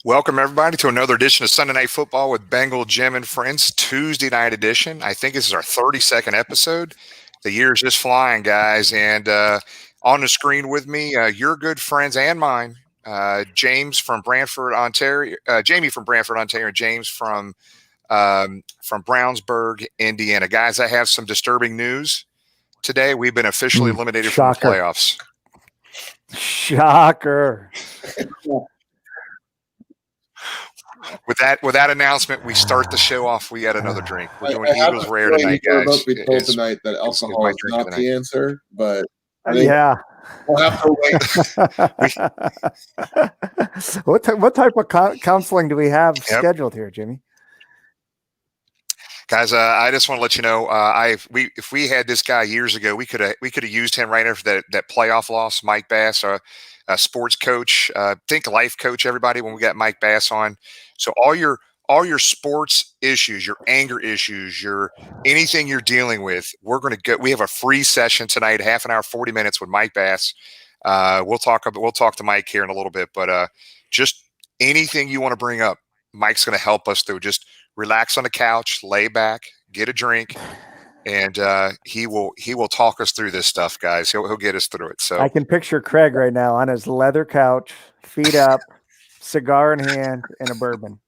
Welcome, everybody, to another edition of Sunday Night Football with Bengal, Jim, and Friends, Tuesday night edition. I think this is our 32nd episode. The year's just flying, guys. And on the screen with me, your good friends and mine, James from Brantford, Ontario, Jamie from Brantford, Ontario, and James from Brownsburg, Indiana. Guys, I have some disturbing news today. We've been officially eliminated from the playoffs. Shocker. With that announcement, we start the show off. We had another drink. We're doing Eagles Rare tonight, guys. Be told tonight that alcohol is not the answer, but yeah, we'll have to wait. What type of counseling do we have scheduled here, Jimmy? Guys, I just want to let you know, if we had this guy years ago, we could have used him right after that playoff loss. Mike Bass, a sports coach, think life coach. Everybody, when we got Mike Bass on, so all your sports issues, your anger issues, anything you're dealing with, we're going to go. We have a free session tonight, half an hour, 40 minutes with Mike Bass. We'll talk to Mike here in a little bit, but just anything you want to bring up, Mike's going to help us through. Just relax on the couch, lay back, get a drink, and he will talk us through this stuff, guys. He'll get us through it. So I can picture Craig right now on his leather couch, feet up, cigar in hand, and a bourbon,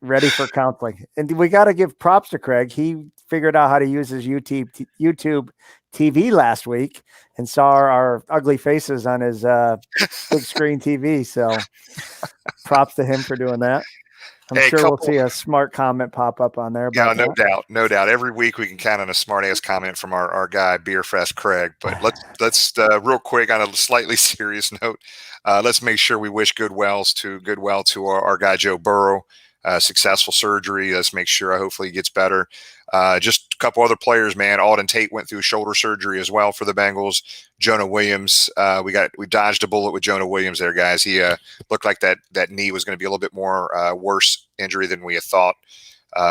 ready for counseling. And we got to give props to Craig. He figured out how to use his YouTube TV last week and saw our ugly faces on his big screen TV. So props to him for doing that. I'm sure we'll see a smart comment pop up on there. Yeah, no doubt. Every week we can count on a smart ass comment from our guy Beerfest Craig. But let's real quick on a slightly serious note. Let's make sure we wish goodwill to our guy Joe Burrow. Successful surgery. Let's make sure hopefully he gets better. Just a couple other players, man. Alden Tate went through shoulder surgery as well for the Bengals. Jonah Williams, we dodged a bullet with Jonah Williams there, guys. He looked like that knee was going to be a little bit more worse injury than we had thought.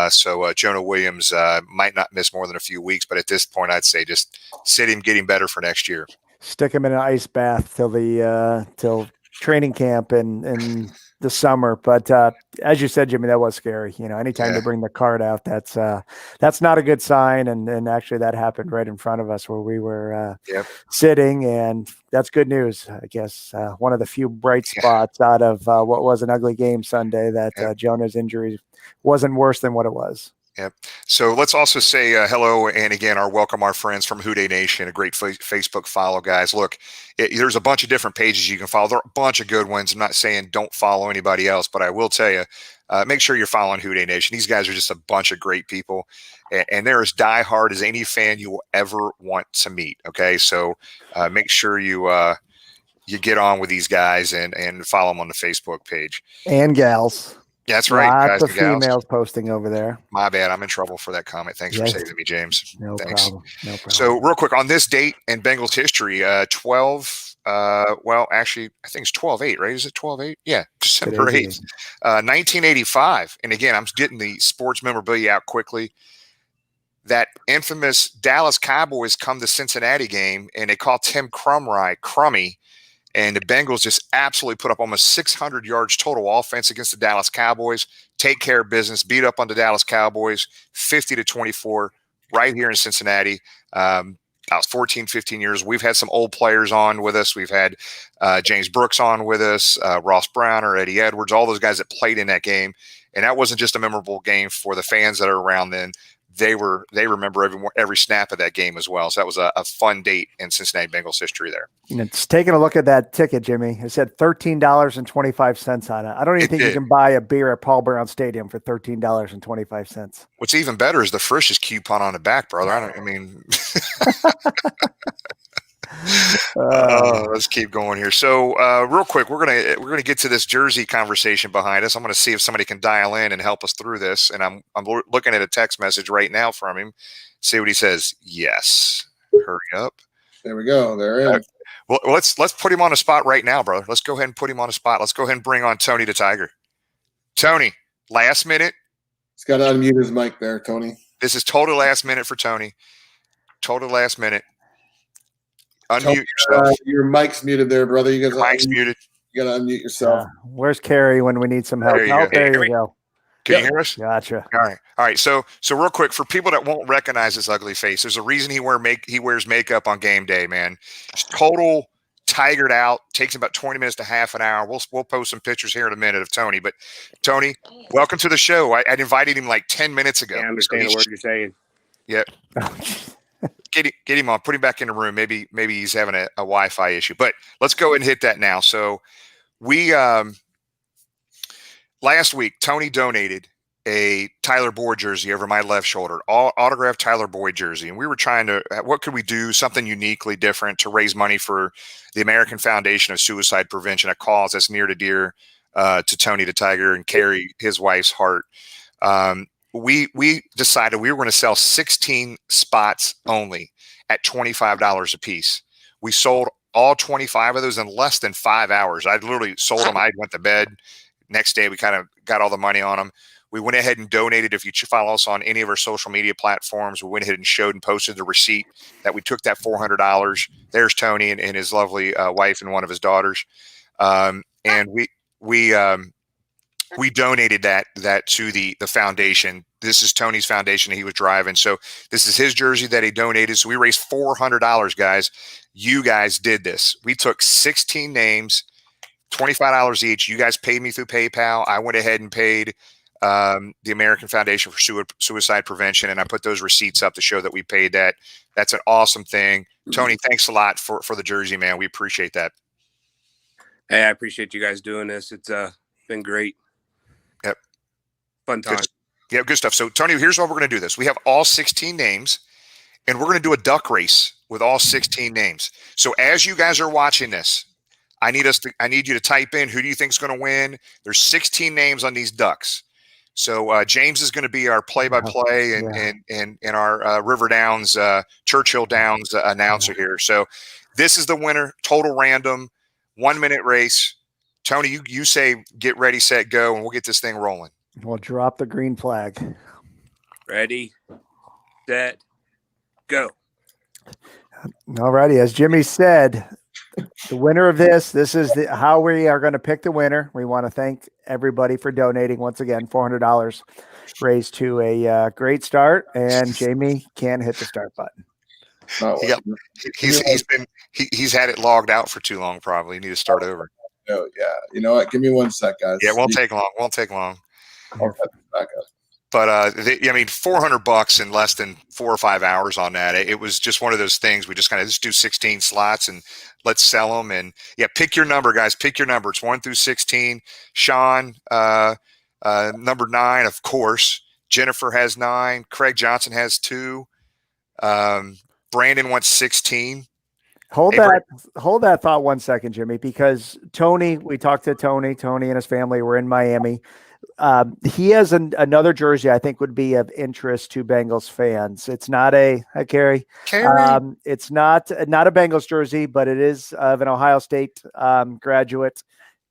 So Jonah Williams might not miss more than a few weeks, but at this point, I'd say just sit him, get him better for next year. Stick him in an ice bath till training camp and the summer. But as you said, Jimmy, that was scary. Anytime they bring the card out, that's not a good sign. And actually that happened right in front of us where we were sitting, and that's good news. I guess one of the few bright spots out of what was an ugly game Sunday, that Jonah's injury wasn't worse than what it was. Yep. So let's also say hello and again welcome our friends from Houday Nation, a great Facebook follow, guys. Look, there's a bunch of different pages you can follow. There are a bunch of good ones. I'm not saying don't follow anybody else, but I will tell you, make sure you're following Houday Nation. These guys are just a bunch of great people, and they're as diehard as any fan you will ever want to meet. Okay, so make sure you get on with these guys and follow them on the Facebook page and gals. Yeah, that's right. Lots of females posting over there. My bad. I'm in trouble for that comment. Thanks for saving me, James. Thanks. No problem. So real quick, on this date in Bengals history, 12, actually, I think it's 12/8, right? Is it 12/8? Yeah, December 8th, 1985. And again, I'm getting the sports memorabilia out quickly. That infamous Dallas Cowboys come to Cincinnati game, and they call Tim Crummy. And the Bengals just absolutely put up almost 600 yards total offense against the Dallas Cowboys. Take care of business, beat up on the Dallas Cowboys, 50-24, right here in Cincinnati. I was 14, 15 years. We've had some old players on with us. We've had James Brooks on with us, Ross Browner, Eddie Edwards, all those guys that played in that game. And that wasn't just a memorable game for the fans that are around then. They remember every snap of that game as well. So that was a fun date in Cincinnati Bengals history there. It's taking a look at that ticket, Jimmy. It said $13.25 on it. I don't even think you can buy a beer at Paul Brown Stadium for $13.25. What's even better is the Frisch's coupon on the back, brother. Let's keep going here. So real quick, we're gonna get to this jersey conversation behind us. I'm gonna see if somebody can dial in and help us through this. And I'm looking at a text message right now from him. See what he says. Yes. Hurry up. There we go. There is. Well, let's put him on the spot right now, brother. Let's go ahead and put him on the spot. Let's go ahead and bring on Tony the Tiger. Tony, last minute. He's got to unmute his mic there, Tony. This is total last minute for Tony. Total last minute. Unmute yourself. Your mic's muted there, brother. Your mic's muted. You got to unmute yourself. Where's Carrie when we need some help? There you go. Can you hear us? Gotcha. All right. So real quick, for people that won't recognize this ugly face, there's a reason he wears makeup on game day, man. He's total tigered out. Takes about 20 minutes to half an hour. We'll post some pictures here in a minute of Tony. But Tony, welcome to the show. I invited him like 10 minutes ago. Yeah, I understand the word you're saying. Yeah. Get him on. Put him back in the room. Maybe he's having a Wi-Fi issue. But let's go ahead and hit that now. So we last week, Tony donated a Tyler Boyd jersey over my left shoulder, autographed Tyler Boyd jersey. And we were trying to, what could we do, something uniquely different to raise money for the American Foundation of Suicide Prevention, a cause that's near to dear to Tony the Tiger and Carrie, his wife's heart. We decided we were going to sell 16 spots only at $25 a piece. We sold all 25 of those in less than 5 hours. I literally sold them. I went to bed. Next day, we kind of got all the money on them. We went ahead and donated. If you follow us on any of our social media platforms, we went ahead and showed and posted the receipt that we took that $400. There's Tony and his lovely wife and one of his daughters. And we donated that to the foundation. This is Tony's foundation he was driving. So this is his jersey that he donated. So we raised $400, guys. You guys did this. We took 16 names, $25 each. You guys paid me through PayPal. I went ahead and paid the American Foundation for Suicide Prevention, and I put those receipts up to show that we paid that. That's an awesome thing. Tony, thanks a lot for the jersey, man. We appreciate that. Hey, I appreciate you guys doing this. It's been great. Yep. Fun time. Good stuff. So, Tony, here's what we're going to do this. We have all 16 names, and we're going to do a duck race with all 16 names. So as you guys are watching this, I need you to type in who do you think is going to win. There's 16 names on these ducks. So James is going to be our play-by-play and our River Downs, Churchill Downs announcer here. So this is the winner, total random, 1 minute race. Tony, you say get ready, set, go, and we'll get this thing rolling. We'll drop the green flag. Ready, set, go. All righty. As Jimmy said, the winner of this is how we are going to pick the winner. We want to thank everybody for donating once again, $400 raised to a great start. And Jamie can hit the start button. He's had it logged out for too long. Probably need to start over. Oh yeah. You know what? Give me 1 sec, guys. Yeah, won't take long. I'll cut this back up. But $400 in less than 4 or 5 hours on that. It was just one of those things. We just kind of do 16 slots and let's sell them. And yeah, pick your number, guys. Pick your number. It's 1 through 16. Sean, number 9, of course. Jennifer has 9. Craig Johnson has 2. Brandon wants 16. Hold that thought 1 second, Jimmy, because Tony, we talked to Tony and his family were in Miami. He has another jersey I think would be of interest to Bengals fans. It's not Carrie. It's not a Bengals jersey, but it is of an Ohio State graduate,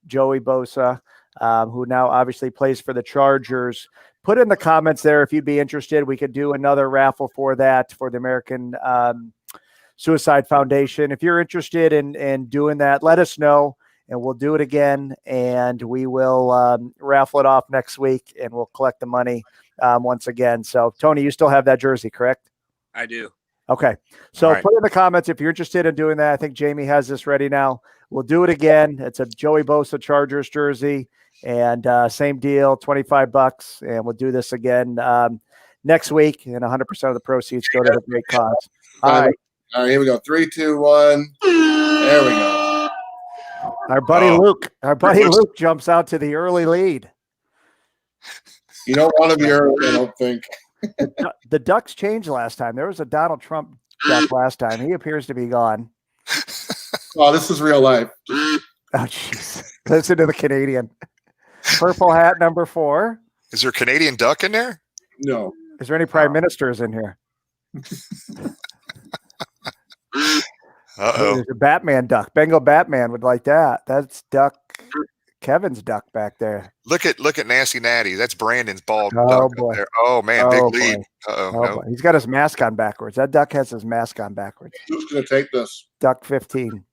Joey Bosa, who now obviously plays for the Chargers. Put in the comments there if you'd be interested. We could do another raffle for that for the American Suicide Foundation. If you're interested in doing that, let us know. And we'll do it again, and we will raffle it off next week, and we'll collect the money once again. So, Tony, you still have that jersey, correct? I do. Okay. So put in the comments if you're interested in doing that. I think Jamie has this ready now. We'll do it again. It's a Joey Bosa Chargers jersey, and same deal, $25, and we'll do this again next week, and 100% of the proceeds go to the great cause. All right, here we go. 3, 2, 1. There we go. Our buddy Luke jumps out to the early lead. You don't want to be early, I don't think. The Ducks changed last time. There was a Donald Trump duck last time. He appears to be gone. Oh, this is real life. Oh, jeez. Listen to the Canadian. Purple hat number 4. Is there a Canadian duck in there? No. Is there any prime ministers in here? Uh-oh. There's a Batman duck. Bengal Batman would like that. That's Kevin's duck back there. Look at Nasty Natty. That's Brandon's bald duck boy. There. Oh man, big lead. No. He's got his mask on backwards. That duck has his mask on backwards. Who's going to take this? Duck 15.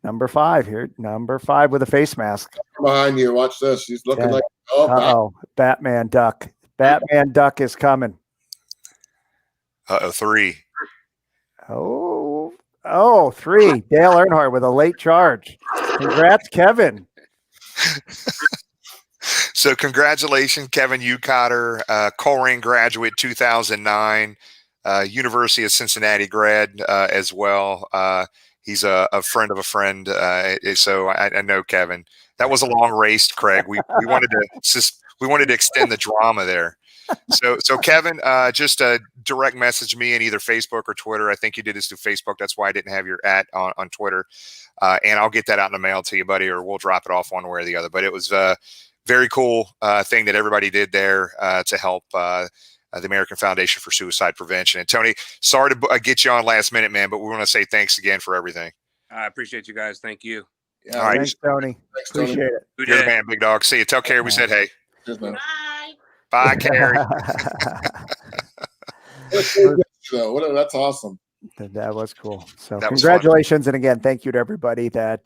Number 5 here. Number 5 with a face mask. Behind you. Watch this. He's looking like, Batman Duck. Batman Duck is coming. 3. Oh, 3. Dale Earnhardt with a late charge. Congrats, Kevin. So congratulations, Kevin Ucotter, Coleraine graduate 2009, University of Cincinnati grad as well. He's a friend of a friend. So I know Kevin. That was a long race, Craig. We wanted to extend the drama there. So Kevin, just direct message me in either Facebook or Twitter. I think you did this through Facebook. That's why I didn't have your @ on Twitter. And I'll get that out in the mail to you, buddy, or we'll drop it off one way or the other. But it was a very cool thing that everybody did there to help the American Foundation for Suicide Prevention. And Tony, sorry to get you on last minute, man, but we want to say thanks again for everything. I appreciate you guys. Thank you. Yeah, all right. Thanks, Tony. Appreciate it. You're the man, big dog. See you. Tell Carrie we said hey. Bye. Bye, Carrie. That's awesome. That was cool. So that congratulations. And again, thank you to everybody that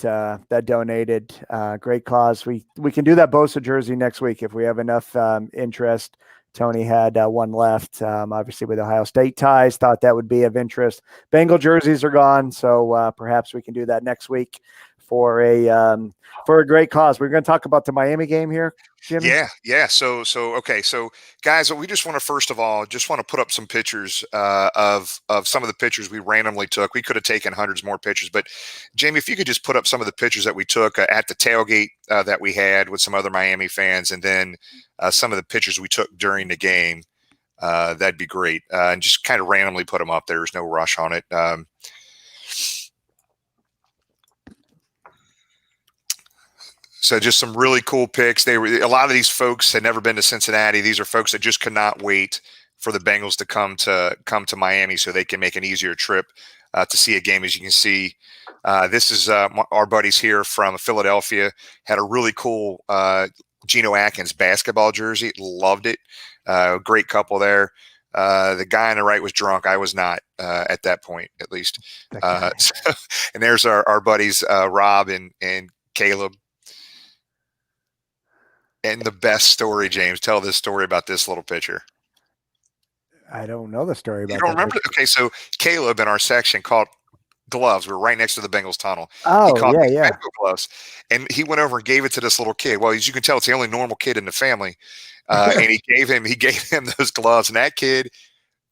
donated. Great cause. We can do that Bosa jersey next week if we have enough interest. Tony had one left, obviously with Ohio State ties, thought that would be of interest. Bengal jerseys are gone, so perhaps we can do that next week for a great cause. We're going to talk about the Miami game here, Jimmy. Yeah. So okay. So guys, we just want to first of all put up some pictures of some of the pictures we randomly took. We could have taken hundreds more pictures, but Jamie, if you could just put up some of the pictures that we took at the tailgate that we had with some other Miami fans, and then some of the pictures we took during the game, that'd be great. And just kind of randomly put them up. There's no rush on it. So just some really cool pics. A lot of these folks had never been to Cincinnati. These are folks that just could not wait for the Bengals to come to Miami so they can make an easier trip to see a game. As you can see, this is our buddies here from Philadelphia. Had a really cool Geno Atkins basketball jersey. Loved it. Great couple there. The guy on the right was drunk. I was not at that point, at least. And there's our buddies Rob and Caleb. And the best story, James, tell this story about this little picture. I don't know the story about You don't that remember? picture. Okay, so Caleb in our section caught gloves. We were right next to the Bengals tunnel. Oh, he caught yeah. Bengal gloves, and he went over and gave it to this little kid. Well, as you can tell, it's the only normal kid in the family. And he gave him those gloves. And that kid,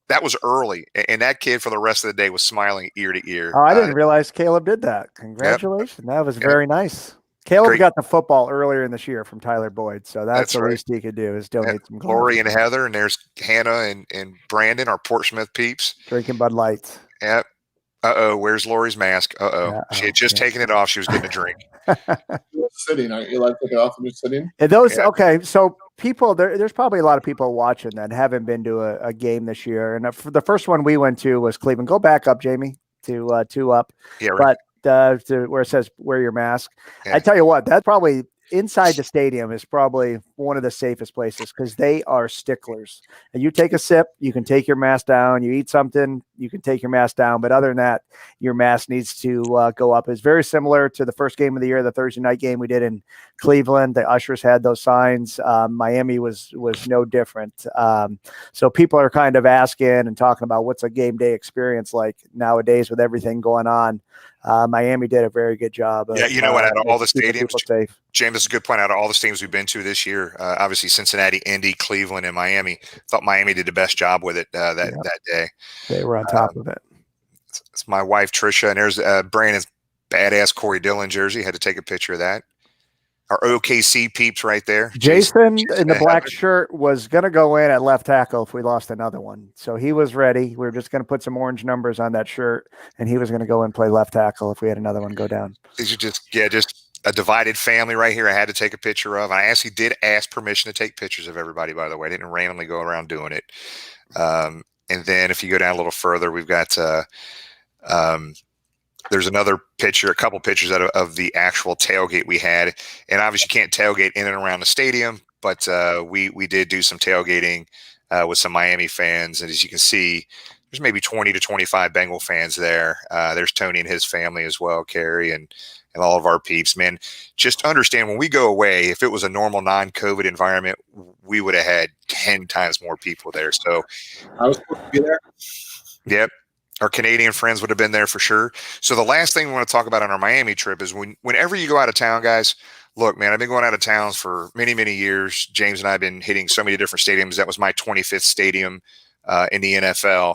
that was early. And that kid for the rest of the day was smiling ear to ear. Oh, I didn't realize Caleb did that. Congratulations. Yep. That was very nice. Caleb got the football earlier in this year from Tyler Boyd, so that's the least he could do is donate some gloves. Lori and Heather, and there's Hannah and Brandon, our Portsmouth peeps. Drinking Bud Lights. Yep. Where's Lori's mask? She had just taken it off. She was getting a drink. You're sitting, aren't you? Like, take it off when you're sitting? And those, okay, so people, there's probably a lot of people watching that haven't been to a game this year. And the first one we went to was Cleveland. Go back up, Jamie, to 2 up. Yeah, right. But to where it says wear your mask. Yeah. I tell you what, that's probably inside the stadium is probably one of the safest places because they are sticklers. And you take a sip, you can take your mask down. You eat something, you can take your mask down. But other than that, your mask needs to go up. It's very similar to the first game of the year, the Thursday night game we did in Cleveland. The ushers had those signs. Miami was no different. So people are kind of asking and talking about what's a game day experience like nowadays with everything going on. Miami did a very good job. Yeah, you know what? Out of all the stadiums, James, this is a good point. Out of all the stadiums we've been to this year, obviously Cincinnati, Indy, Cleveland, and Miami, thought Miami did the best job with it that day. They were on top of it. It's my wife, Trisha, and there's Brandon's badass Corey Dillon jersey. Had to take a picture of that. Our OKC peeps right there. Jason in the black shirt was going to go in at left tackle if we lost another one. So he was ready. We were just going to put some orange numbers on that shirt, and he was going to go and play left tackle if we had another one go down. These are just a divided family right here. I had to take a picture of. I actually did ask permission to take pictures of everybody, by the way. I didn't randomly go around doing it. And then if you go down a little further, we've got there's another picture, a couple pictures of the actual tailgate we had. And obviously you can't tailgate in and around the stadium, but we did do some tailgating with some Miami fans. And as you can see, there's maybe 20 to 25 Bengal fans there. There's Tony and his family as well, Carrie, and all of our peeps, man. Just understand, when we go away, if it was a normal non-COVID environment, we would have had 10 times more people there. So I was supposed to be there. Yep. Our Canadian friends would have been there for sure. So the last thing we want to talk about on our Miami trip is whenever you go out of town, guys, look, man, I've been going out of towns for many, many years. James and I have been hitting so many different stadiums. That was my 25th stadium in the NFL.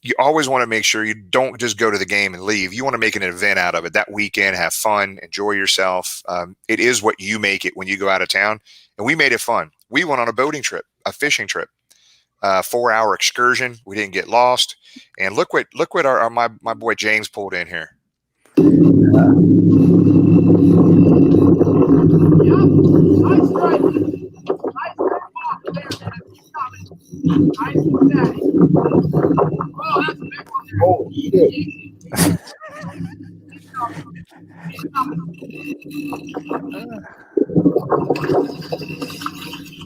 You always want to make sure you don't just go to the game and leave. You want to make an event out of it that weekend, have fun, enjoy yourself. It is what you make it when you go out of town. And we made it fun. We went on a boating trip, a fishing trip, 4-hour excursion. We didn't get lost. And look what my boy James pulled in here. Oh, shit.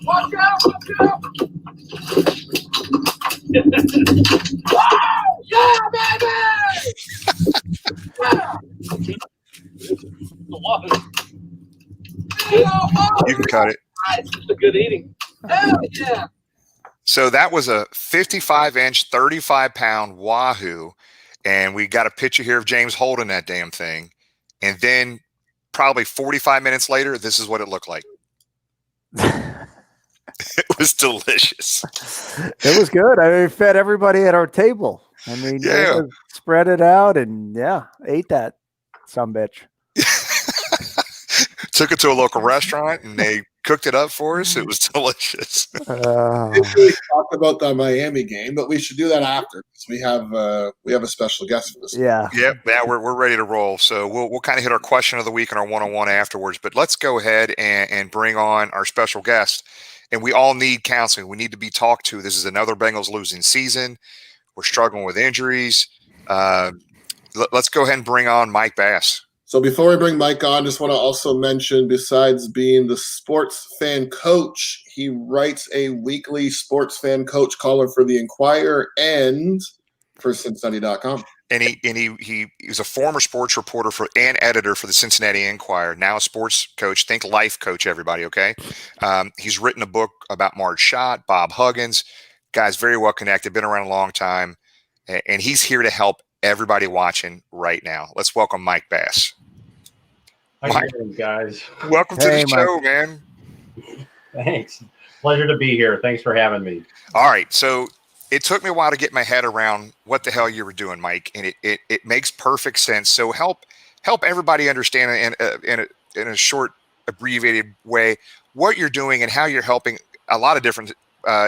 Watch out! Watch out! Yeah, baby! Yeah! You can cut it. It's a good eating. Hell yeah! So that was a 55-inch, 35-pound wahoo, and we got a picture here of James holding that damn thing. And then probably 45 minutes later, this is what it looked like. It was delicious. It was good. I mean, we fed everybody at our table. I mean, Yeah. Spread it out and ate that sumbitch. Took it to a local restaurant and they cooked it up for us. It was delicious. We didn't really talk about the Miami game, but we should do that after because we have a special guest for this. Yeah. Yep. Yeah, we're ready to roll. So we'll kind of hit our question of the week and our one-on-one afterwards. But let's go ahead and bring on our special guest. And we all need counseling. We need to be talked to. This is another Bengals losing season. We're struggling with injuries. Let's go ahead and bring on Mike Bass. So before we bring Mike on, just want to also mention, besides being the sports fan coach, he writes a weekly sports fan coach column for the Inquirer and for Cincinnati.com. And he was a former sports reporter and editor for the Cincinnati Enquirer, now a sports coach. Think life coach, everybody, okay? He's written a book about Marge Schott, Bob Huggins. Guy's very well connected, been around a long time, and he's here to help everybody watching right now. Let's welcome Mike Bass. How you doing, guys? Welcome to the show, man. Thanks. Pleasure to be here. Thanks for having me. All right, so it took me a while to get my head around what the hell you were doing, Mike, and it makes perfect sense. So help everybody understand in a short, abbreviated way what you're doing and how you're helping a lot of different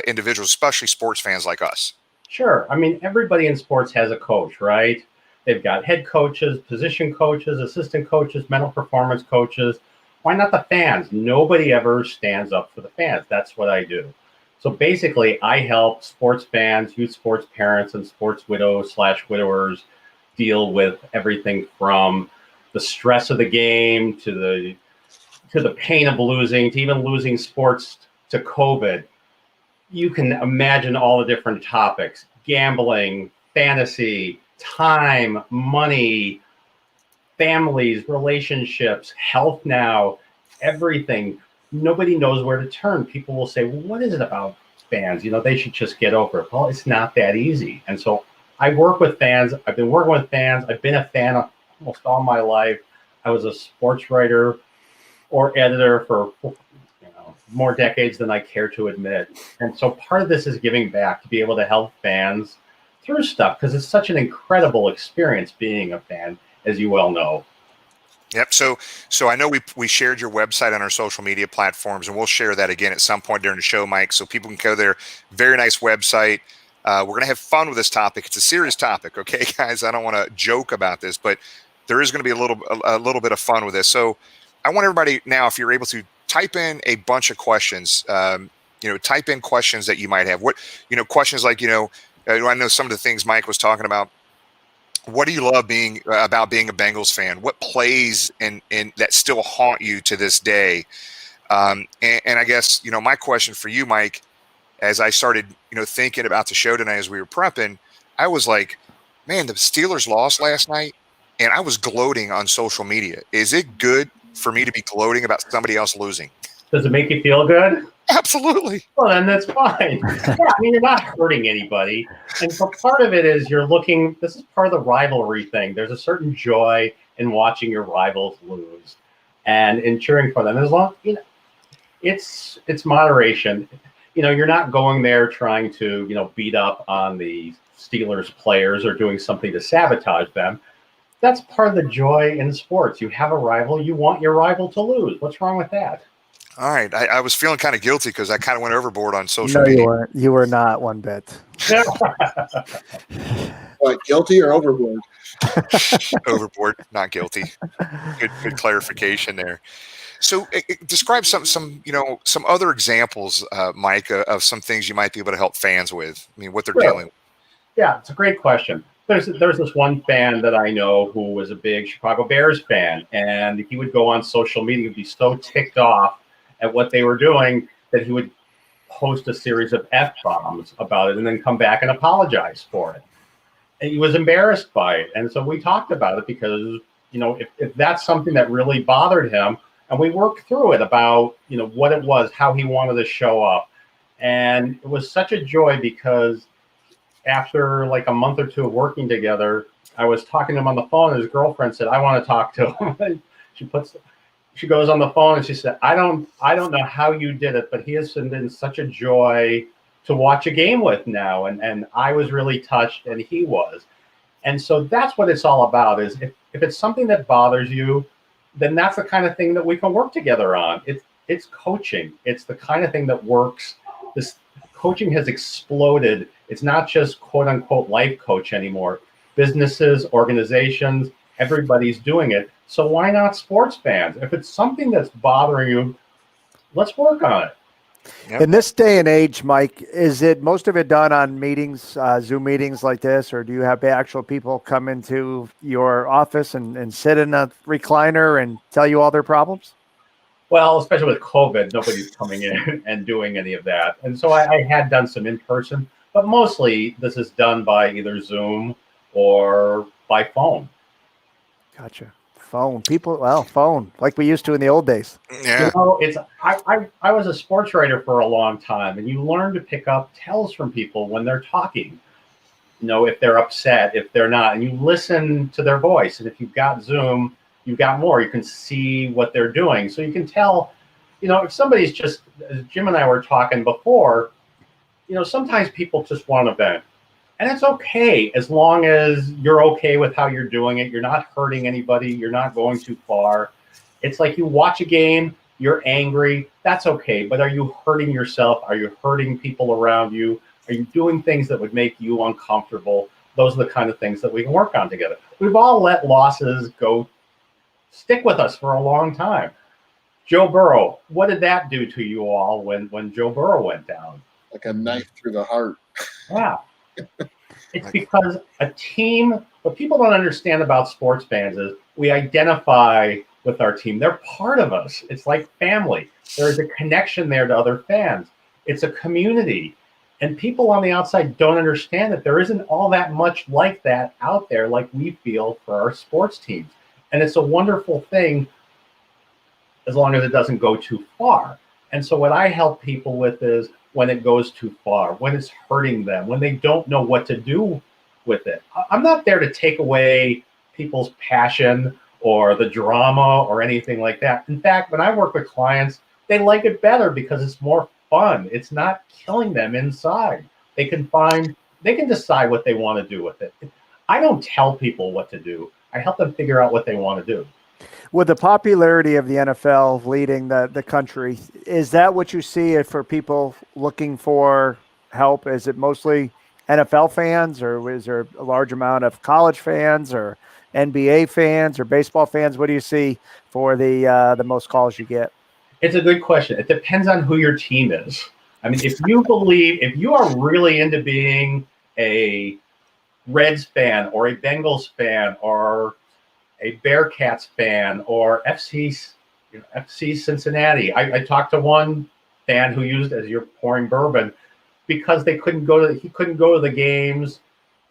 individuals, especially sports fans like us. Sure. I mean, everybody in sports has a coach, right? They've got head coaches, position coaches, assistant coaches, mental performance coaches. Why not the fans? Nobody ever stands up for the fans. That's what I do. So basically, I help sports fans, youth sports parents, and sports widows/widowers deal with everything from the stress of the game to the pain of losing, to even losing sports to COVID. You can imagine all the different topics: gambling, fantasy, time, money, families, relationships, health now, everything. Nobody knows where to turn. People will say, well, what is it about fans? They should just get over it. Well, it's not that easy. And so I work with fans. I've been working with fans. I've been a fan almost all my life. I was a sports writer or editor for more decades than I care to admit. And so part of this is giving back, to be able to help fans through stuff, because it's such an incredible experience being a fan, as you well know. Yep. So I know we shared your website on our social media platforms, and we'll share that again at some point during the show, Mike, so people can go there. Very nice website. We're going to have fun with this topic. It's a serious topic, okay, guys? I don't want to joke about this, but there is going to be a little bit of fun with this. So I want everybody now, if you're able to, type in a bunch of questions. Type in questions that you might have. Questions like, I know some of the things Mike was talking about. What do you love about being a Bengals fan? What plays in that still haunt you to this day? And I guess, my question for you, Mike, as I started, thinking about the show tonight as we were prepping, I was like, man, the Steelers lost last night, and I was gloating on social media. Is it good for me to be gloating about somebody else losing? Does it make you feel good? Absolutely. Well, then that's fine. Yeah, I mean, you're not hurting anybody. And so part of it is this is part of the rivalry thing. There's a certain joy in watching your rivals lose and in cheering for them. As long, it's moderation. You're not going there trying to, beat up on the Steelers players or doing something to sabotage them. That's part of the joy in sports. You have a rival. You want your rival to lose. What's wrong with that? All right. I was feeling kind of guilty because I kind of went overboard on social No, media. you weren't. You were not one bit. What, guilty or overboard? Overboard, not guilty. Good clarification there. So describe some other examples, Mike, of some things you might be able to help fans with. I mean, what they're dealing with. Yeah, it's a great question. There's this one fan that I know who was a big Chicago Bears fan, and he would go on social media and be so ticked off at what they were doing that he would post a series of F-bombs about it and then come back and apologize for it. And he was embarrassed by it. And so we talked about it because, if that's something that really bothered him, and we worked through it about, what it was, how he wanted to show up. And it was such a joy because after like a month or two of working together, I was talking to him on the phone, and his girlfriend said, "I want to talk to him." She goes on the phone and she said, I don't know how you did it, but he has been such a joy to watch a game with now. And I was really touched, and he was. And so that's what it's all about, is if it's something that bothers you, then that's the kind of thing that we can work together on. It's coaching. It's the kind of thing that works. This coaching has exploded. It's not just quote unquote life coach anymore. Businesses, organizations, everybody's doing it. So why not sports fans? If it's something that's bothering you, let's work on it. Yep. In this day and age, Mike, is it most of it done on meetings, Zoom meetings like this, or do you have actual people come into your office and sit in a recliner and tell you all their problems? Well, especially with COVID, nobody's coming in and doing any of that. And so I had done some in person, but mostly this is done by either Zoom or by phone. Gotcha. Phone. Phone, like we used to in the old days. Yeah. I was a sports writer for a long time, and you learn to pick up tells from people when they're talking. If they're upset, if they're not, and you listen to their voice. And if you've got Zoom, you've got more. You can see what they're doing. So you can tell, if somebody's just, as Jim and I were talking before, sometimes people just want to vent. And it's okay as long as you're okay with how you're doing it. You're not hurting anybody. You're not going too far. It's like you watch a game, you're angry. That's okay. But are you hurting yourself? Are you hurting people around you? Are you doing things that would make you uncomfortable? Those are the kind of things that we can work on together. We've all let losses go stick with us for a long time. Joe Burrow, what did that do to you all when Joe Burrow went down? Like a knife through the heart. Yeah. It's because a team, what people don't understand about sports fans is we identify with our team. They're part of us. It's like family. There's a connection there to other fans. It's a community. And people on the outside don't understand that there isn't all that much like that out there like we feel for our sports teams. And it's a wonderful thing as long as it doesn't go too far. And so what I help people with is when it goes too far, when it's hurting them, when they don't know what to do with it. I'm not there to take away people's passion or the drama or anything like that. In fact, when I work with clients, they like it better because it's more fun. It's not killing them inside. They can decide what they want to do with it. I don't tell people what to do. I help them figure out what they want to do. With the popularity of the NFL leading the country, is that what you see for people looking for help? Is it mostly NFL fans, or is there a large amount of college fans or NBA fans or baseball fans? What do you see for the most calls you get? It's a good question. It depends on who your team is. I mean, if you are really into being a Reds fan or a Bengals fan or a Bearcats fan or FC Cincinnati. I talked to one fan who used, as you're pouring bourbon, because he couldn't go to the games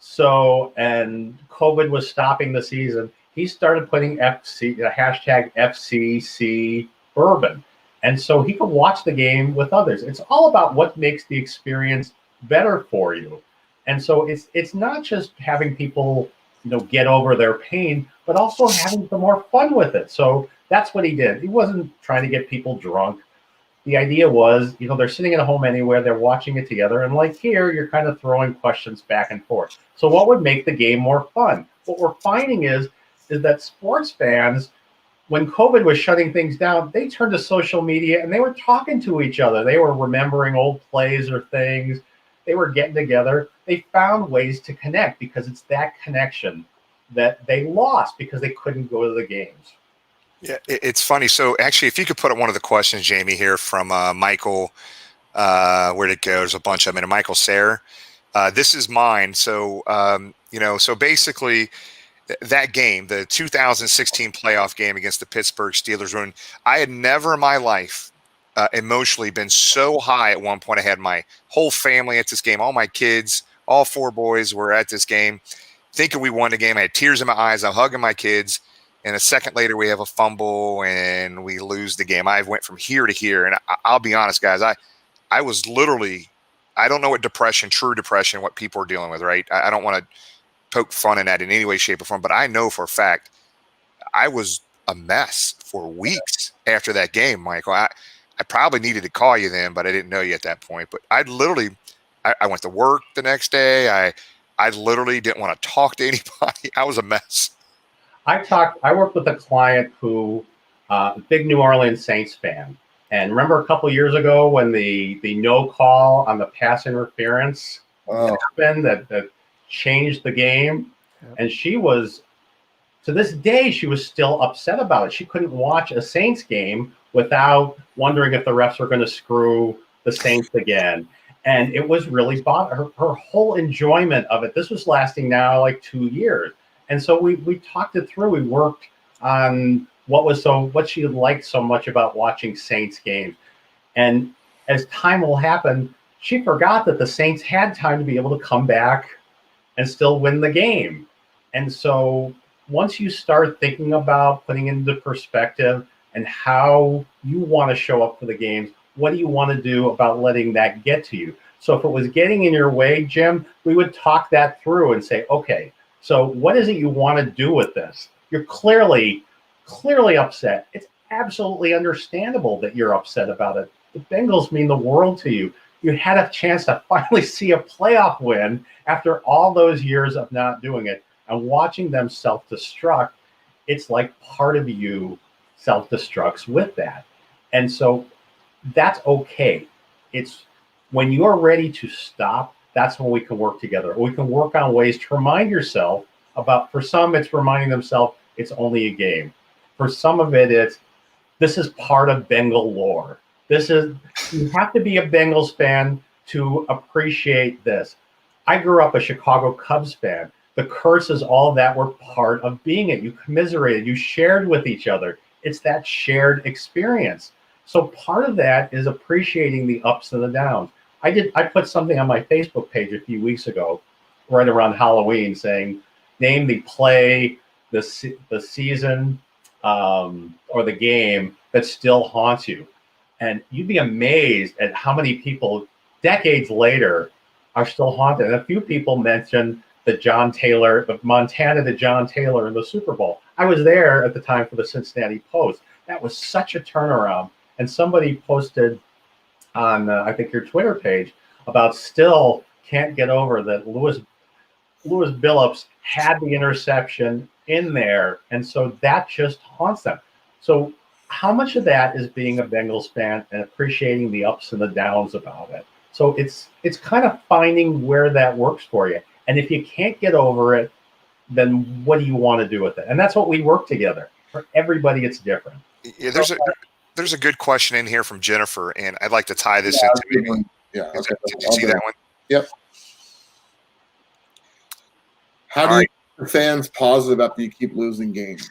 So, and COVID was stopping the season. He started putting hashtag FCC bourbon. And so he could watch the game with others. It's all about what makes the experience better for you. And so it's not just having people, get over their pain, but also having some more fun with it. So that's what he did. He wasn't trying to get people drunk. The idea was, they're sitting at home anywhere, they're watching it together, and like here, you're kind of throwing questions back and forth. So what would make the game more fun? What we're finding is that sports fans, when COVID was shutting things down, they turned to social media and they were talking to each other. They were remembering old plays or things. They were getting together. They found ways to connect because it's that connection that they lost because they couldn't go to the games. Yeah, it's funny. So actually, if you could put up one of the questions, Jamie, here from Michael, where'd it go? There's a bunch of them. And Michael Sayre. This is mine. So, so basically that game, the 2016 playoff game against the Pittsburgh Steelers, when I had never in my life emotionally been so high at one point. I had my whole family at this game, all my kids, all 4 boys were at this game, thinking we won the game. I had tears in my eyes. I'm hugging my kids. And a second later, we have a fumble and we lose the game. I went from here to here. And I'll be honest, guys, I was literally, I don't know what true depression, what people are dealing with, right? I don't want to poke fun in that in any way, shape, or form, but I know for a fact I was a mess for weeks after that game, Michael. I probably needed to call you then, but I didn't know you at that point. But I went to work the next day. I literally didn't want to talk to anybody. I was a mess. I worked with a client who, big New Orleans Saints fan. And remember a couple years ago when the no call on the pass interference happened that changed the game? Yep. And she was, to this day, she was still upset about it. She couldn't watch a Saints game without wondering if the refs were going to screw the Saints again. And it was really her whole enjoyment of it. This was lasting now like 2 years. And so we talked it through. We worked on what she liked so much about watching Saints games. And as time will happen, she forgot that the Saints had time to be able to come back and still win the game. And so once you start thinking about putting into perspective and how you want to show up for the games, what do you want to do about letting that get to you? So if it was getting in your way, Jim, we would talk that through and say, okay, so what is it you want to do with this? You're clearly upset. It's absolutely understandable that you're upset about it. The Bengals mean the world to you. You had a chance to finally see a playoff win after all those years of not doing it. And watching them self-destruct, it's like part of you self-destructs with that. And so that's okay. It's when you're ready to stop, that's when we can work together. We can work on ways to remind yourself about, for some, it's reminding themselves it's only a game. For some of it, it's this is part of Bengal lore. You have to be a Bengals fan to appreciate this. I grew up a Chicago Cubs fan. The curses, all that were part of being it. You commiserated, you shared with each other. It's that shared experience. So part of that is appreciating the ups and the downs. I put something on my Facebook page a few weeks ago, right around Halloween, saying, name the play, the season, or the game that still haunts you. And you'd be amazed at how many people decades later are still haunted. And a few people mentioned the Montana to John Taylor in the Super Bowl. I was there at the time for the Cincinnati Post. That was such a turnaround. And somebody posted on, I think, your Twitter page about still can't get over that Lewis Billups had the interception in there. And so that just haunts them. So how much of that is being a Bengals fan and appreciating the ups and the downs about it? So it's kind of finding where that works for you. And if you can't get over it, then what do you want to do with it? And that's what we work together. For everybody, it's different. Yeah, there's a good question in here from Jennifer, and I'd like to tie this into maybe. Yeah. Okay. Did you see that one? Yep. How do you keep the fans positive after you keep losing games?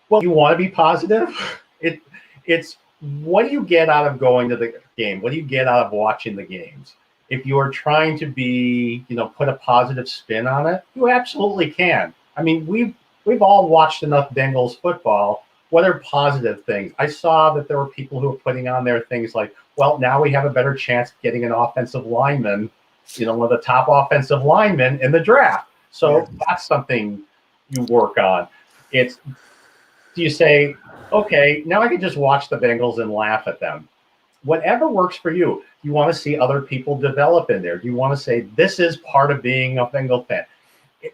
Well, you want to be positive. It's what do you get out of going to the game? What do you get out of watching the games? if you are trying to be, put a positive spin on it, you absolutely can. I mean, we've all watched enough Bengals football. What are positive things? I saw that there were people who were putting on there things like, well, now we have a better chance of getting an offensive lineman, one of the top offensive linemen in the draft. So that's something you work on. Do you say, okay, now I can just watch the Bengals and laugh at them? Whatever works for you. You want to see other people develop in there. Do you want to say, this is part of being a Bengal fan?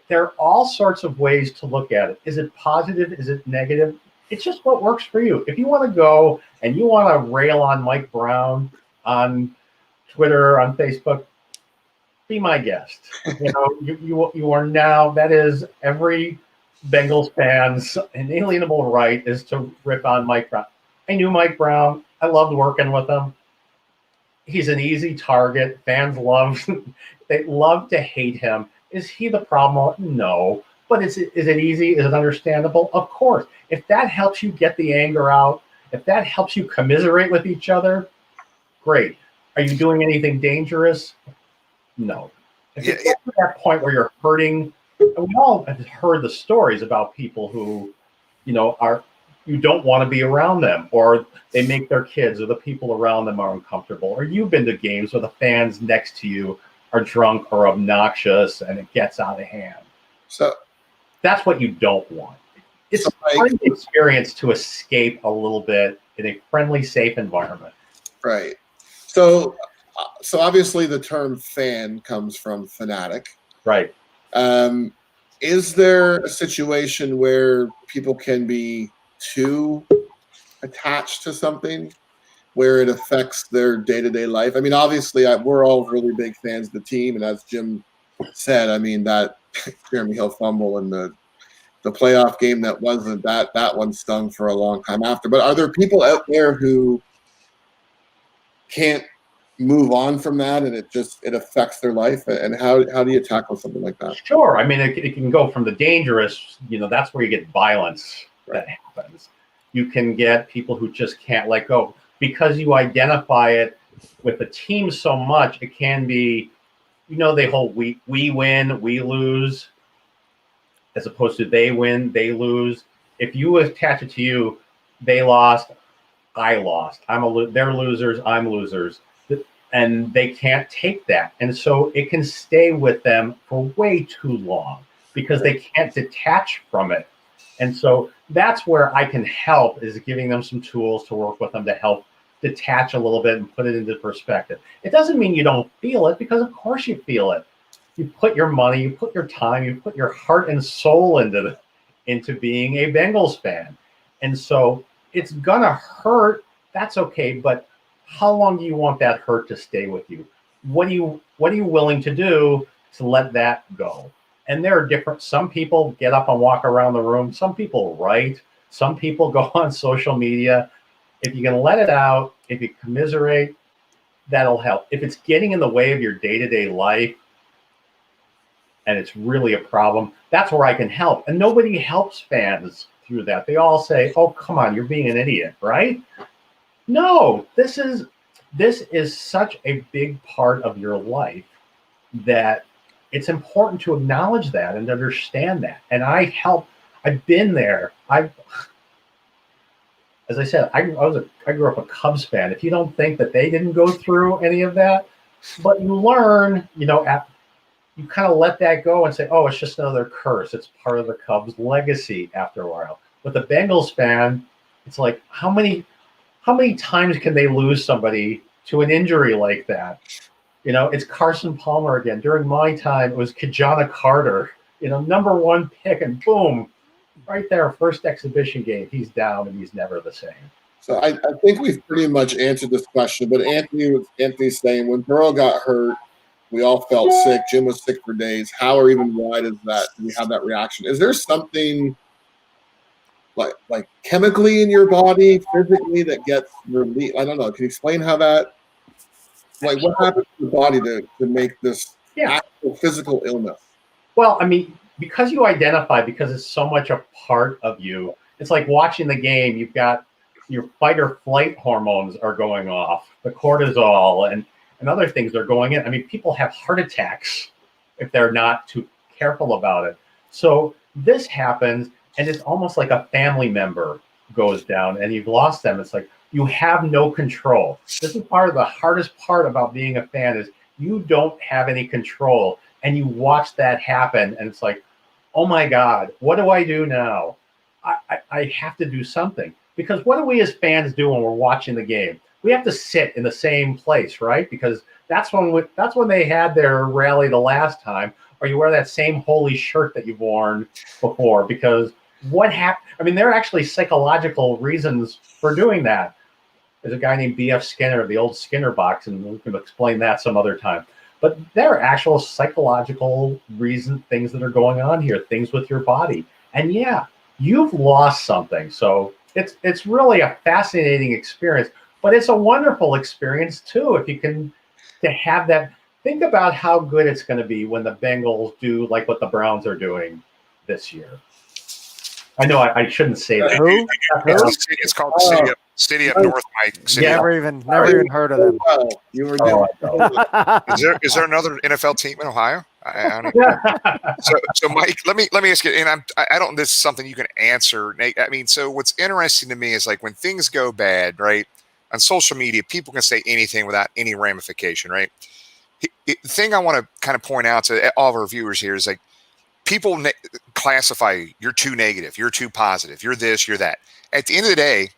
There are all sorts of ways to look at it. Is it positive? Is it negative? It's just what works for you. If you want to go and you want to rail on Mike Brown on Twitter, on Facebook, be my guest. You are now, that is every Bengals fan's inalienable right is to rip on Mike Brown. I knew Mike Brown. I loved working with him. He's an easy target. Fans they love to hate him. Is he the problem? No. But is it easy? Is it understandable? Of course. If that helps you get the anger out, if that helps you commiserate with each other, great. Are you doing anything dangerous? No. If you get to that point where you're hurting, we all have heard the stories about people who, you don't want to be around them, or they make their kids or the people around them are uncomfortable, or you've been to games where the fans next to you are drunk or obnoxious and it gets out of hand. So that's what you don't want. It's part of the experience to escape a little bit in a friendly, safe environment. Right. So obviously the term fan comes from fanatic. Right. Is there a situation where people can be too attached to something where it affects their day-to-day life? I mean, obviously we're all really big fans of the team. And as Jim said, I mean, that Jeremy Hill fumble and the playoff game that wasn't, that one stung for a long time after. But are there people out there who can't move on from that and it affects their life? And how do you tackle something like that? Sure. I mean, it can go from the dangerous, that's where you get violence that happens. You can get people who just can't let go because you identify it with the team so much. It can be, the whole we win, we lose, as opposed to they win, they lose. If you attach it to you, they lost, I lost. They're losers, I'm losers. And they can't take that. And so it can stay with them for way too long because they can't detach from it. And so that's where I can help, is giving them some tools to work with them to help detach a little bit and put it into perspective. It doesn't mean you don't feel it, because of course you feel it. You put your money, you put your time, you put your heart and soul into being a Bengals fan. And so it's gonna hurt. That's okay, but how long do you want that hurt to stay with you? What are you willing to do to let that go? And there are some people get up and walk around the room. Some people write. Some people go on social media. If you can let it out, if you commiserate, that'll help. If it's getting in the way of your day-to-day life and it's really a problem, that's where I can help. And nobody helps fans through that. They all say, oh, come on, you're being an idiot, right? No, this is such a big part of your life that it's important to acknowledge that and understand that. And I've been there. As I said, I grew up a Cubs fan. If you don't think that they didn't go through any of that, but you learn, you kind of let that go and say, oh, it's just another curse. It's part of the Cubs legacy after a while. With a Bengals fan, it's like, how many times can they lose somebody to an injury like that? It's Carson Palmer again. During my time, it was Kajana Carter, number one pick, and boom, right there, first exhibition game, he's down and he's never the same. So I think we've pretty much answered this question, but Anthony's saying when Burrow got hurt, we all felt sick. Jim was sick for days. How or even why do we have that reaction? Is there something like chemically in your body, physically, that gets released? I don't know. Can you explain how that, what happens to the body to make this actual physical illness? Well, I mean, because you identify, because it's so much a part of you, it's like watching the game. You've got your fight or flight hormones are going off, the cortisol, and and other things are going in. I mean, people have heart attacks if they're not too careful about it. So this happens, and it's almost like a family member goes down and you've lost them. It's like you have no control. This is part of the hardest part about being a fan is you don't have any control, and you watch that happen, and it's like, oh my God, what do I do now? I have to do something, because what do we as fans do when we're watching the game? We have to sit in the same place, right? Because that's when they had their rally the last time, or you wear that same holy shirt that you've worn before. Because what happened? I mean, there are actually psychological reasons for doing that. There's a guy named B.F. Skinner, the old Skinner box, and we can explain that some other time. But there are actual psychological things that are going on here, things with your body. And yeah, you've lost something. So it's really a fascinating experience, but it's a wonderful experience too. If you can to have that, think about how good it's going to be when the Bengals do like what the Browns are doing this year. I know I shouldn't say that. Who? It's called the City Up North, Mike. Never even heard of them. Wow, you were doing. Is there another NFL team in Ohio? I don't know. So Mike, let me ask you, and I don't. This is something you can answer, Nate. I mean, so what's interesting to me is like when things go bad, right? On social media, people can say anything without any ramification, right? The thing I want to kind of point out to all of our viewers here is like people classify you're too negative, you're too positive, you're this, you're that. At the end of the day,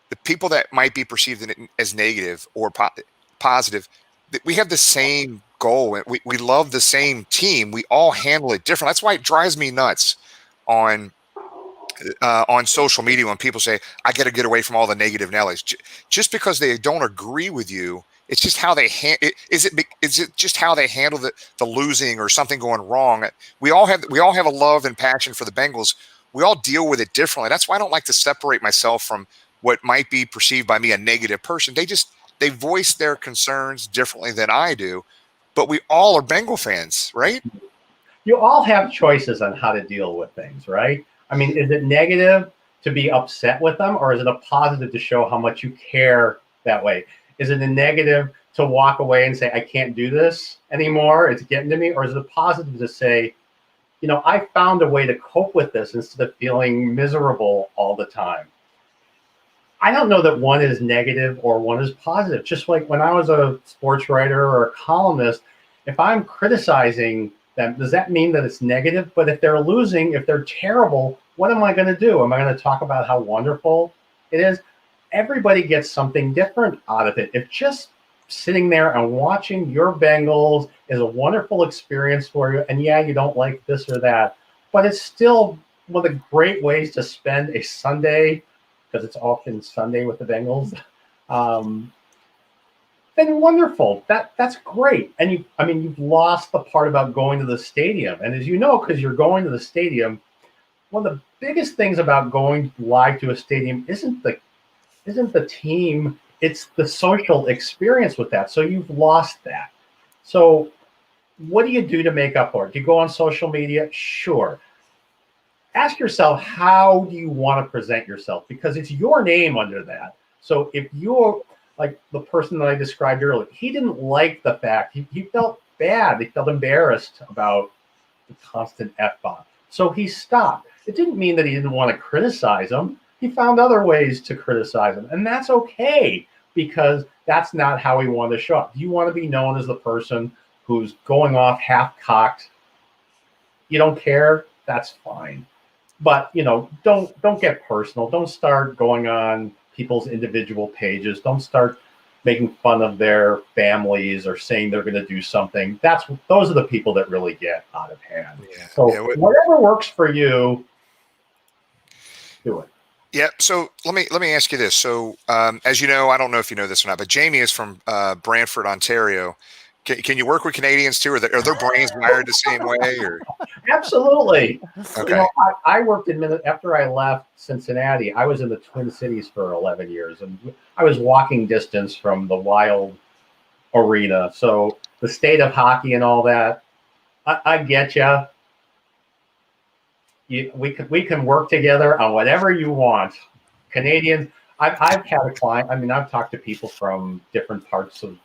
the people that might be perceived as negative or positive, we have the same goal. We love the same team. We all handle it different. That's why it drives me nuts on social media when people say, I got to get away from all the negative Nellies. Just because they don't agree with you, it's just how they is it just how they handle the losing or something going wrong. We all have a love and passion for the Bengals. We all deal with it differently. That's why I don't like to separate myself from what might be perceived by me a negative person. They voice their concerns differently than I do, but we all are Bengal fans, right? You all have choices on how to deal with things, right? I mean, is it negative to be upset with them, or is it a positive to show how much you care that way? Is it a negative to walk away and say, I can't do this anymore, it's getting to me? Or is it a positive to say, you know, I found a way to cope with this instead of feeling miserable all the time? I don't know that one is negative or one is positive. Just like when I was a sports writer or a columnist, if I'm criticizing them, does that mean that it's negative? But if they're losing, if they're terrible, what am I going to do? Am I going to talk about how wonderful it is? Everybody gets something different out of it. If just sitting there and watching your Bengals is a wonderful experience for you, and yeah, you don't like this or that, but it's still one of the great ways to spend a Sunday, because it's often Sunday with the Bengals, then wonderful. That's great. And you've lost the part about going to the stadium. And as you know, because you're going to the stadium, one of the biggest things about going live to a stadium isn't the team, it's the social experience with that. So you've lost that. So what do you do to make up for it? Do you go on social media? Sure. Ask yourself, how do you want to present yourself? Because it's your name under that. So if you're like the person that I described earlier, he didn't like the fact, he felt bad. He felt embarrassed about the constant F-bomb. So he stopped. It didn't mean that he didn't want to criticize him. He found other ways to criticize him. And that's okay, because that's not how he wanted to show up. You want to be known as the person who's going off half-cocked. You don't care? That's fine. But, you know, don't get personal. Don't start going on people's individual pages. Don't start making fun of their families or saying they're going to do something. Those are the people that really get out of hand. Yeah. So whatever works for you, do it. Yeah. So let me ask you this. So as you know, I don't know if you know this or not, but Jamie is from Brantford, Ontario. Can you work with Canadians too? Are their brains wired the same way? Or? Absolutely. Okay. You know, I worked after I left Cincinnati, I was in the Twin Cities for 11 years, and I was walking distance from the Wild Arena. So the state of hockey and all that, I get you. We can work together on whatever you want. Canadians, I've had a client. I mean, I've talked to people from different parts of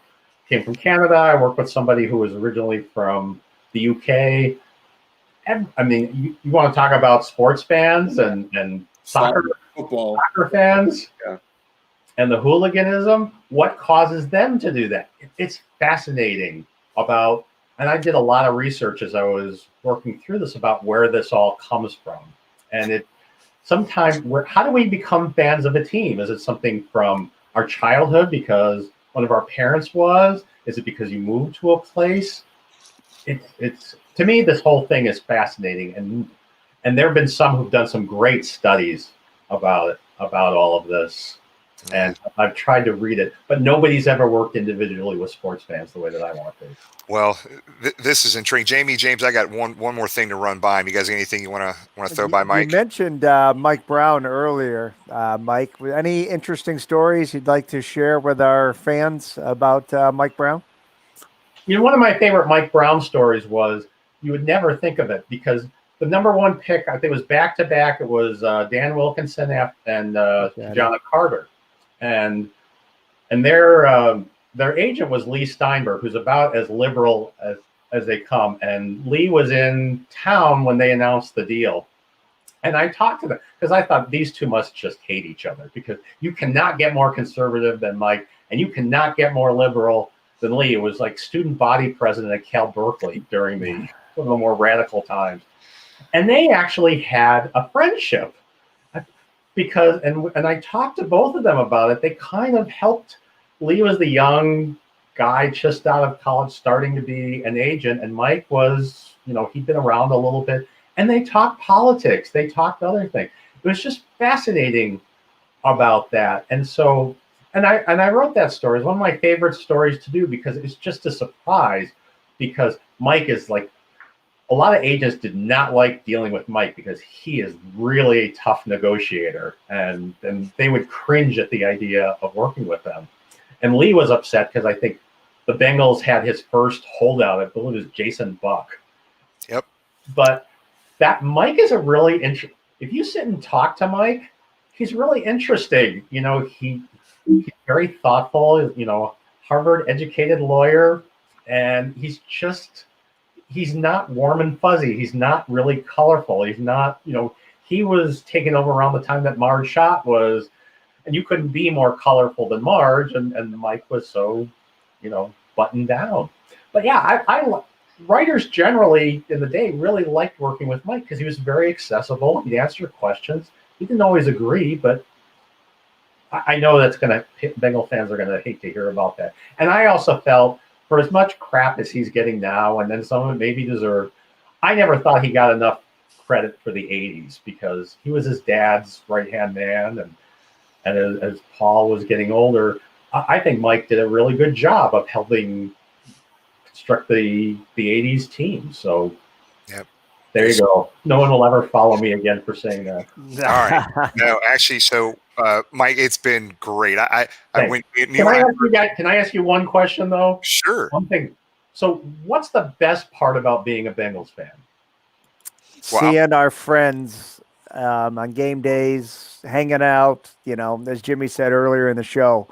came from Canada. I worked with somebody who was originally from the UK. And, I mean, you want to talk about sports fans and soccer fans and the hooliganism? What causes them to do that? It's fascinating about, and I did a lot of research as I was working through this about where this all comes from. And sometimes, how do we become fans of a team? Is it something from our childhood because one of our parents was? Is it because you moved to a place? It's to me, this whole thing is fascinating, and there have been some who've done some great studies about all of this, and I've tried to read it, but nobody's ever worked individually with sports fans the way that I want to. Well, this is intriguing. James, I got one more thing to run by him. You guys got anything you want to throw by Mike? You mentioned Mike Brown earlier. Mike, any interesting stories you'd like to share with our fans about Mike Brown? One of my favorite Mike Brown stories was, you would never think of it, because the number one pick, I think it was back-to-back, it was Dan Wilkinson and Jonah Carter. And their agent was Lee Steinberg, who's about as liberal as they come. And Lee was in town when they announced the deal. And I talked to them because I thought these two must just hate each other, because you cannot get more conservative than Mike, and you cannot get more liberal than Lee. It was like student body president at Cal Berkeley during one of the more radical times. And they actually had a friendship because, and I talked to both of them about it. They kind of helped. Lee was the young guy just out of college starting to be an agent, and Mike was, he'd been around a little bit, and they talked politics. They talked other things. It was just fascinating about that. And so, and I wrote that story. It's one of my favorite stories to do, because it's just a surprise, because Mike is like, a lot of agents did not like dealing with Mike because he is really a tough negotiator, and they would cringe at the idea of working with them. And Lee was upset because I think the Bengals had his first holdout. I believe it was Jason Buck. Yep. But that Mike is a really if you sit and talk to Mike, he's really interesting. He's very thoughtful, Harvard educated lawyer, and he's not warm and fuzzy. He's not really colorful. He's not, he was taking over around the time that Marge Schott was, and you couldn't be more colorful than Marge, and Mike was so, buttoned down. But yeah, I writers generally in the day really liked working with Mike because he was very accessible. He'd answer questions. He didn't always agree, but I know Bengal fans are going to hate to hear about that. And I also felt, for as much crap as he's getting now, and then some of it maybe deserved, I never thought he got enough credit for the 80s, because he was his dad's right-hand man, and as Paul was getting older, I think Mike did a really good job of helping construct the 80s team. So yep. There you go. No one will ever follow me again for saying that. All right. No, actually, so Mike, it's been great. Can I ask you one question though? Sure. One thing. So what's the best part about being a Bengals fan? Seeing our friends on game days, hanging out, as Jimmy said earlier in the show,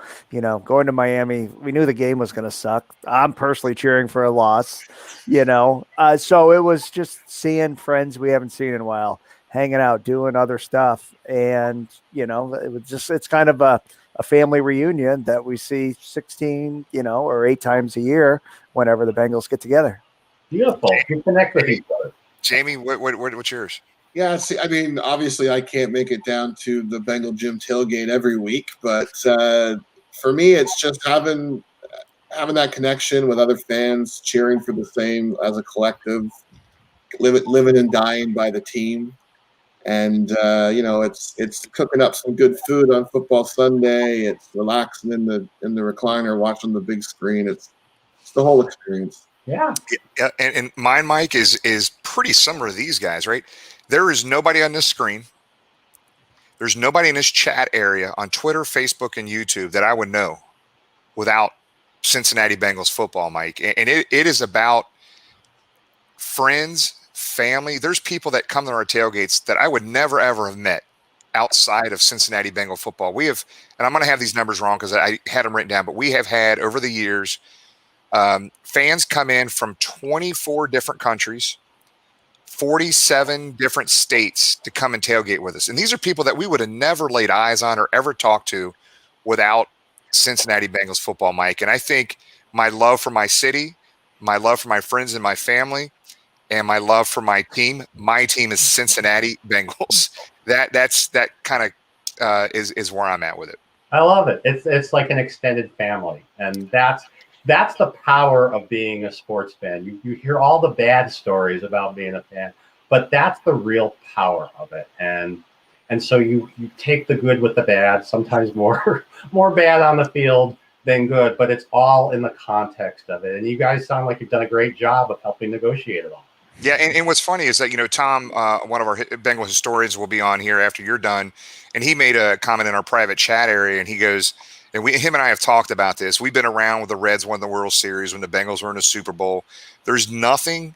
going to Miami, we knew the game was going to suck. I'm personally cheering for a loss, so it was just seeing friends we haven't seen in a while, hanging out, doing other stuff. And, it's kind of a family reunion that we see 16, or 8 times a year whenever the Bengals get together. Beautiful. You connect with each other. Jamie, what's yours? Yeah, see, I mean, obviously I can't make it down to the Bengal Gym tailgate every week, but for me, it's just having that connection with other fans, cheering for the same as a collective, living and dying by the team. And, it's cooking up some good food on football Sunday. It's relaxing in the recliner, watching the big screen. It's the whole experience. Yeah. And mine, Mike, is pretty similar to these guys, right? There is nobody on this screen. There's nobody in this chat area on Twitter, Facebook, and YouTube that I would know without Cincinnati Bengals football, Mike. And it is about friends, family. There's people that come to our tailgates that I would never, ever have met outside of Cincinnati Bengal football. We have, and I'm going to have these numbers wrong because I had them written down, but we have had over the years Fans come in from 24 different countries, 47 different states to come and tailgate with us. And these are people that we would have never laid eyes on or ever talked to without Cincinnati Bengals football, Mike. And I think my love for my city, my love for my friends and my family, and my love for my team is Cincinnati Bengals. That kind of is where I'm at with it. I love it. It's like an extended family, and that's the power of being a sports fan. You hear all the bad stories about being a fan, but that's the real power of it. And so you take the good with the bad, sometimes more bad on the field than good, but it's all in the context of it. And you guys sound like you've done a great job of helping negotiate it all. Yeah, and what's funny is that, Tom, one of our Bengal historians, will be on here after you're done, and he made a comment in our private chat area, and he goes, and him and I have talked about this. We've been around when the Reds won the World Series, when the Bengals were in the Super Bowl. There's nothing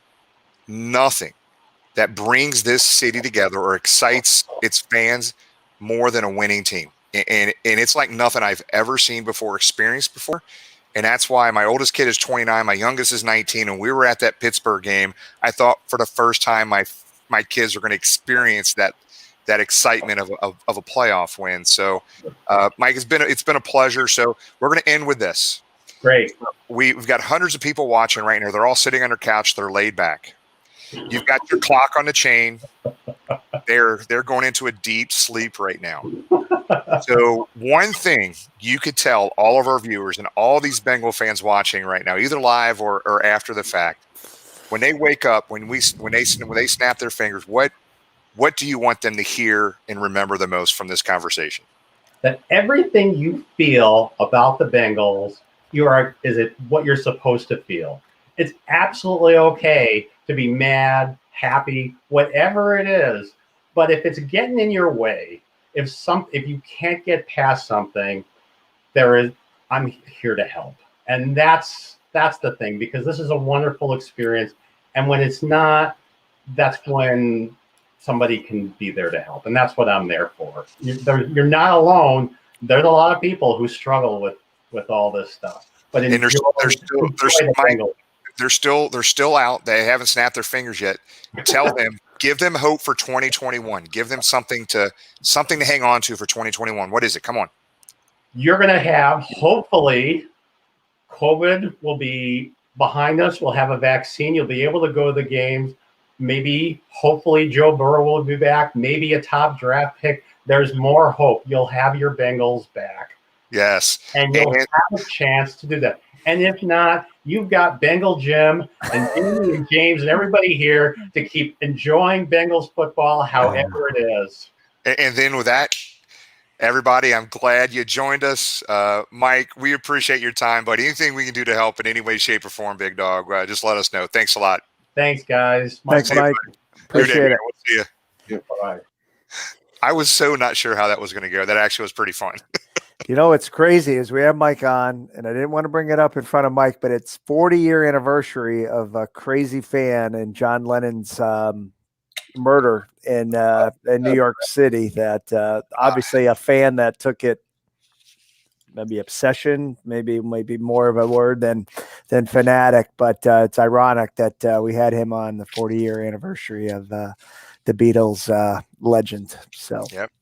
that brings this city together or excites its fans more than a winning team. And it's like nothing I've ever seen before, experienced before. And that's why my oldest kid is 29, my youngest is 19, and we were at that Pittsburgh game. I thought for the first time my kids were going to experience that excitement of a playoff win. So, Mike, it's been a pleasure. So we're going to end with this. Great. We've got hundreds of people watching right now. They're all sitting on their couch. They're laid back. You've got your clock on the chain. They're going into a deep sleep right now. So one thing you could tell all of our viewers and all these Bengal fans watching right now, either live or after the fact, when they wake up, when they snap their fingers, what do you want them to hear and remember the most from this conversation? That everything you feel about the Bengals, is what you're supposed to feel. It's absolutely okay to be mad, happy, whatever it is. But if it's getting in your way, if you can't get past something, I'm here to help. And that's the thing, because this is a wonderful experience. And when it's not, that's when somebody can be there to help. And that's what I'm there for. You're not alone. There's a lot of people who struggle with all this stuff. But they're still out. They haven't snapped their fingers yet. Tell them, give them hope for 2021. Give them something to hang on to for 2021. What is it? Come on. You're going to have, hopefully, COVID will be behind us. We'll have a vaccine. You'll be able to go to the games. Maybe, hopefully, Joe Burrow will be back. Maybe a top draft pick. There's more hope. You'll have your Bengals back. Yes. And you'll have a chance to do that. And if not, you've got Bengal Jim and Jimmy and James and everybody here to keep enjoying Bengals football however it is. And then with that, everybody, I'm glad you joined us. Mike, we appreciate your time, but anything we can do to help in any way, shape, or form, big dog, just let us know. Thanks a lot. Thanks, guys. Thanks, Mike. Appreciate it. We'll see you. Bye. I was so not sure how that was going to go. That actually was pretty fun. What's crazy is we have Mike on, and I didn't want to bring it up in front of Mike, but it's 40-year anniversary of a crazy fan and John Lennon's murder in New York City. That obviously a fan that took it, maybe obsession, maybe more of a word than fanatic. But it's ironic that we had him on the 40-year anniversary of the Beatles legend. So yep.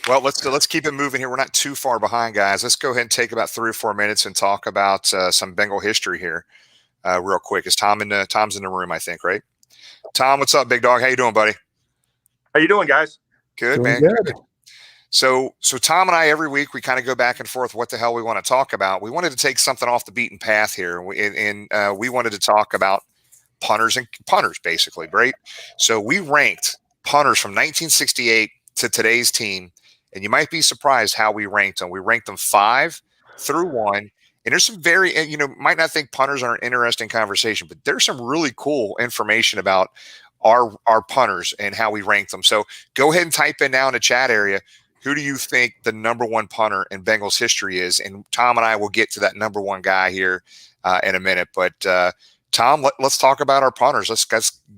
Well, let's keep it moving here. We're not too far behind, guys. Let's go ahead and take about 3 or 4 minutes and talk about some Bengal history here, real quick. Is Tom's in the room? I think, right? Tom, what's up, big dog? How you doing, buddy? How you doing, guys? Good, doing man. Good. So Tom and I, every week, we kind of go back and forth what the hell we want to talk about. We wanted to take something off the beaten path here, and we wanted to talk about punters, basically, right? So we ranked punters from 1968 to today's team. And you might be surprised how we ranked them. We ranked them 5 through 1. And there's some very, might not think punters are an interesting conversation, but there's some really cool information about our punters and how we rank them. So go ahead and type in now in the chat area, who do you think the number 1 punter in Bengals history is? And Tom and I will get to that number 1 guy here in a minute. But Tom, let's talk about our punters. Let's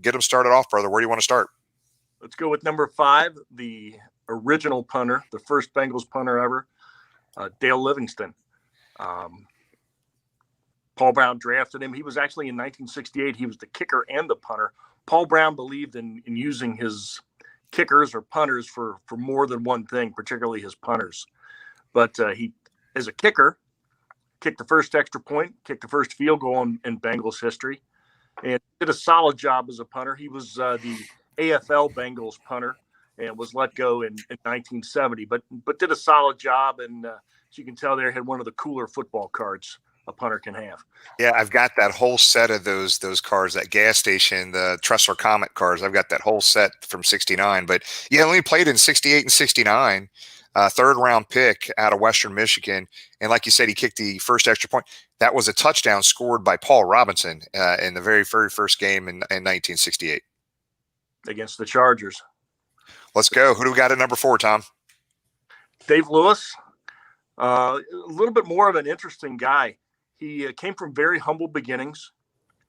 get them started off, brother. Where do you want to start? Let's go with number 5, the original punter, the first Bengals punter ever, Dale Livingston. Paul Brown drafted him. He was actually in 1968. He was the kicker and the punter. Paul Brown believed in using his kickers or punters for more than one thing, particularly his punters. But he, as a kicker, kicked the first extra point, kicked the first field goal in Bengals history, and did a solid job as a punter. He was the AFL Bengals punter and was let go in 1970, but did a solid job. And as you can tell there, had one of the cooler football cards a punter can have. Yeah, I've got that whole set of those cards, that gas station, the Tressler Comet cards. I've got that whole set from 69. But yeah, only played in 68 and 69. Third round pick out of Western Michigan. And like you said, he kicked the first extra point. That was a touchdown scored by Paul Robinson in the very first game in 1968. Against the Chargers. Let's go. Who do we got at number 4, Tom? Dave Lewis. A little bit more of an interesting guy. He came from very humble beginnings,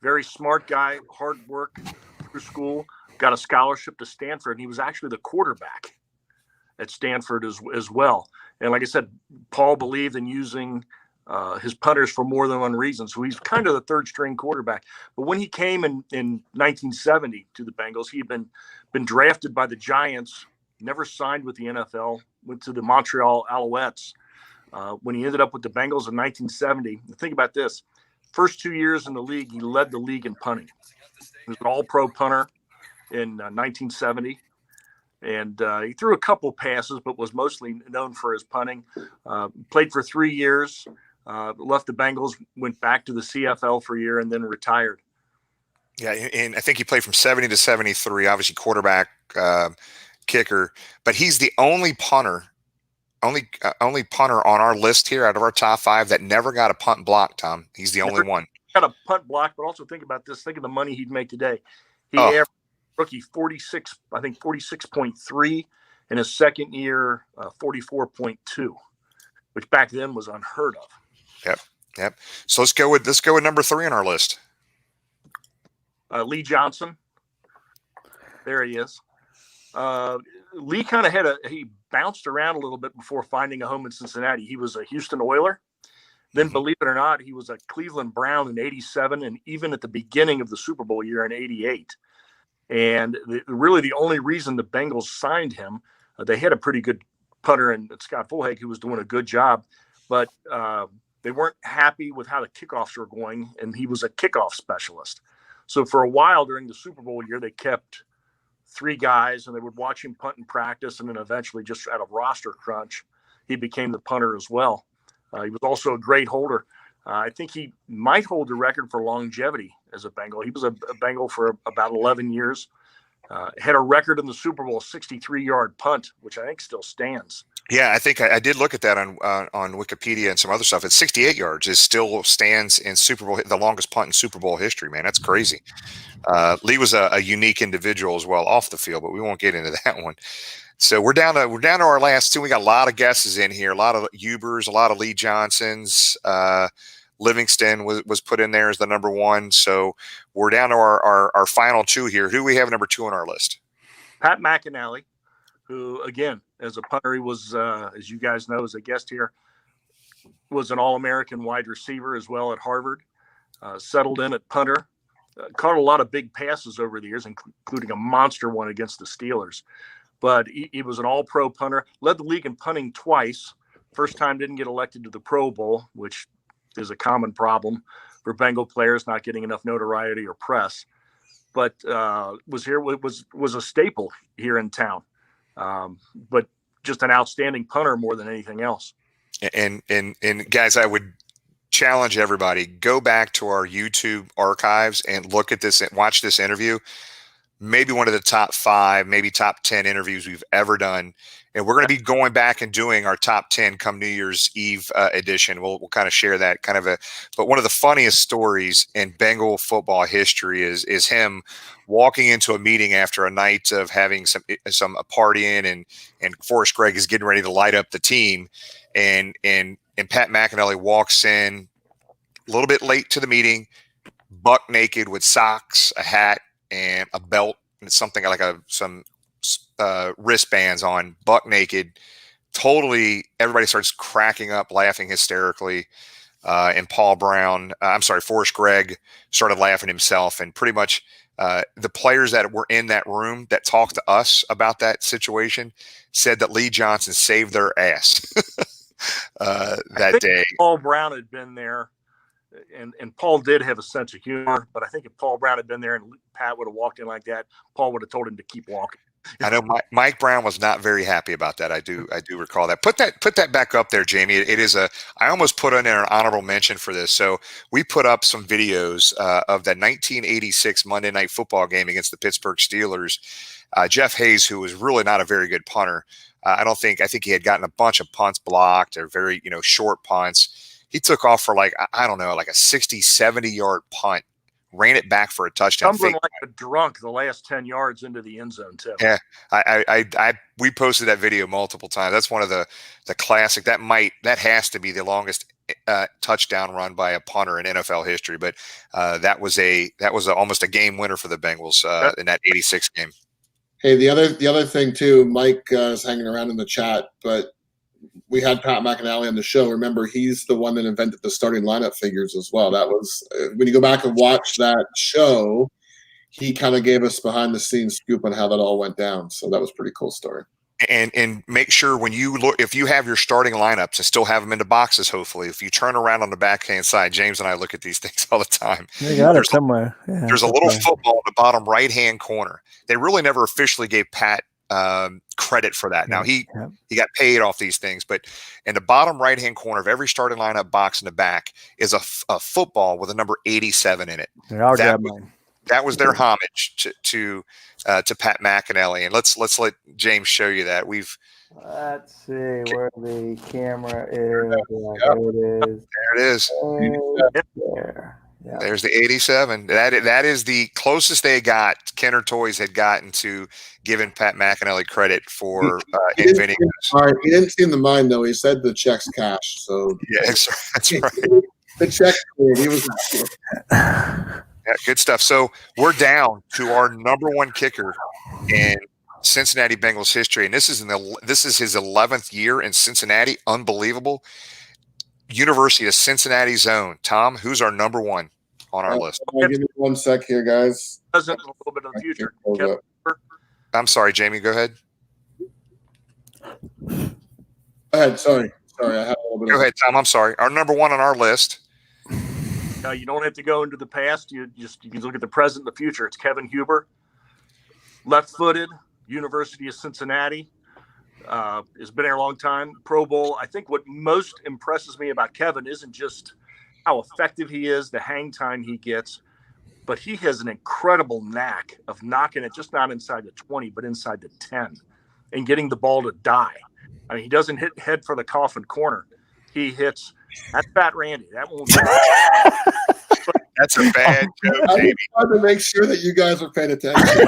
very smart guy, hard work through school, got a scholarship to Stanford, and he was actually the quarterback at Stanford as well. And like I said, Paul believed in using his punters for more than one reason. So he's kind of the third string quarterback. But when he came in 1970 to the Bengals, he had been drafted by the Giants, never signed with the NFL, went to the Montreal Alouettes. When he ended up with the Bengals in 1970, think about this. First 2 years in the league, he led the league in punting. He was an all-pro punter in 1970. And he threw a couple passes, but was mostly known for his punting. Played for 3 years, left the Bengals, went back to the CFL for a year, and then retired. Yeah, and I think he played from 70 to 73, obviously quarterback, kicker. But he's the only punter on our list here out of our top 5 that never got a punt block, Tom. He's the only one. Got a punt block, but also think about this. Think of the money he'd make today. He averaged rookie 46.3 in his second year, 44.2, which back then was unheard of. Yep. So let's go with number 3 on our list. Lee Johnson. There he is. Lee kind of he bounced around a little bit before finding a home in Cincinnati. He was a Houston Oiler. Then, believe it or not, he was a Cleveland Brown in 87 and even at the beginning of the Super Bowl year in 88. And really the only reason the Bengals signed him, they had a pretty good punter in Scott Fulhag, who was doing a good job, but they weren't happy with how the kickoffs were going, and he was a kickoff specialist. So for a while during the Super Bowl year, they kept 3 guys, and they would watch him punt in practice, and then eventually, just out of roster crunch, he became the punter as well. He was also a great holder. I think he might hold the record for longevity as a Bengal. He was a Bengal for about 11 years. Had a record in the Super Bowl, 63-yard punt, which I think still stands. Yeah, I think I did look at that on Wikipedia and some other stuff. It's 68 yards. It still stands in Super Bowl, the longest punt in Super Bowl history, man. That's crazy. Lee was a unique individual as well off the field, but we won't get into that one. So we're down to our last 2. We got a lot of guesses in here, a lot of Hubers, a lot of Lee Johnsons. Livingston was put in there as the number 1. So we're down to our final 2 here. Who do we have number 2 on our list? Pat Mcinally, who, again, as a punter, he was, as you guys know, as a guest here, was an All-American wide receiver as well at Harvard. Settled in at punter. Caught a lot of big passes over the years, including a monster one against the Steelers. But he was an all-pro punter, led the league in punting twice. First time didn't get elected to the Pro Bowl, which is a common problem for Bengal players not getting enough notoriety or press. But was a staple here in town. But just an outstanding punter more than anything else. And guys, I would challenge everybody, go back to our YouTube archives and look at this and watch this interview. Maybe one of the top 5, maybe top 10 interviews we've ever done. And we're going to be going back and doing our top 10 come New Year's Eve edition. We'll kind of share that but one of the funniest stories in Bengal football history is him walking into a meeting after a night of having some partying and Forrest Gregg is getting ready to light up the team. And Pat Mcinally walks in a little bit late to the meeting, buck naked with socks, a hat, and a belt, and something like some wristbands on, buck naked. Totally, everybody starts cracking up, laughing hysterically. and Paul Brown, Forrest Gregg started laughing himself, and pretty much the players that were in that room that talked to us about that situation said that Lee Johnson saved their ass that day. Paul Brown had been there, and Paul did have a sense of humor, but I think if Paul Brown had been there and Pat would have walked in like that, Paul would have told him to keep walking. I know Mike Brown was not very happy about that. I do recall that. Put that back up there, Jamie. It is I almost put in an honorable mention for this. So we put up some videos of that 1986 Monday Night Football game against the Pittsburgh Steelers. Jeff Hayes, who was really not a very good punter, I think he had gotten a bunch of punts blocked or very short punts. He took off for like a 60, 70-yard punt. Ran it back for a touchdown. Tumbling like a drunk the last 10 yards into the end zone too. Yeah, we posted that video multiple times. That's one of the classic. That has to be the longest touchdown run by a punter in NFL history. But that was almost a game winner for the Bengals in that '86 game. Hey, the other thing too, Mike is hanging around in the chat, but we had Pat Mcinally on the show. Remember, he's the one that invented the starting lineup figures as well. That was when you go back and watch that show, he kind of gave us behind the scenes scoop on how that all went down. So that was a pretty cool story. And make sure when you look, if you have your starting lineups and still have them into boxes, hopefully, if you turn around on the backhand side, James and I look at these things all the time. You got it somewhere. Yeah, there's a little football in the bottom right-hand corner. They really never officially gave Pat credit for that. Now he got paid off these things, but in the bottom right-hand corner of every starting lineup box in the back is a football with a number 87 in it. That was their homage to Pat Mcinally. And let's let James show you that. Let's see where the camera is. There it is. There. Yeah. There's the 87. That is the closest they got. Kenner Toys had gotten to giving Pat Mcinally credit for inventing this. All right, he didn't seem to mind though. He said the check's cash. So yeah, that's right. The check. He was. Yeah, good stuff. So we're down to our number one kicker in Cincinnati Bengals history, and this is his 11th year in Cincinnati. Unbelievable. University of Cincinnati zone. Tom, who's our number one on our list? Give me 1 sec here, guys. A little bit of the future. I'm sorry, Jamie. Go ahead. Go ahead. Sorry. I had a little bit. Go ahead, Tom. I'm sorry. Our number one on our list. You don't have to go into the past. You can look at the present and the future. It's Kevin Huber, left-footed, University of Cincinnati. Has been there a long time. Pro Bowl. I think what most impresses me about Kevin isn't just how effective he is, the hang time he gets, but he has an incredible knack of knocking it just not inside the 20, but inside the 10 and getting the ball to die. I mean, he doesn't hit head for the coffin corner. He hits – that's Fat Randy. That won't – That's a bad joke, I Jamie. wanted to make sure that you guys were paying attention.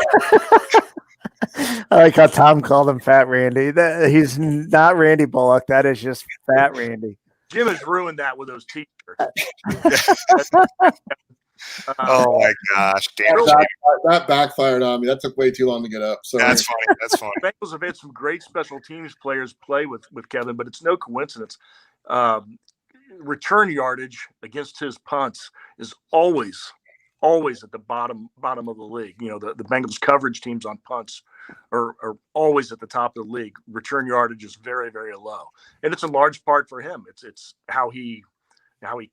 I like how Tom called him Fat Randy. He's not Randy Bullock. That is just Fat Randy. Jim has ruined that with those T-shirts. Oh my gosh! Damn, that backfired on me. That took way too long to get up. So that's funny. That's funny. Bengals have had some great special teams players play with Kevin, but it's no coincidence. Return yardage against his punts is always at the bottom of the league. You know, the Bengals coverage teams on punts are always at the top of the league. Return yardage is very, very low, and it's a large part for him. It's how he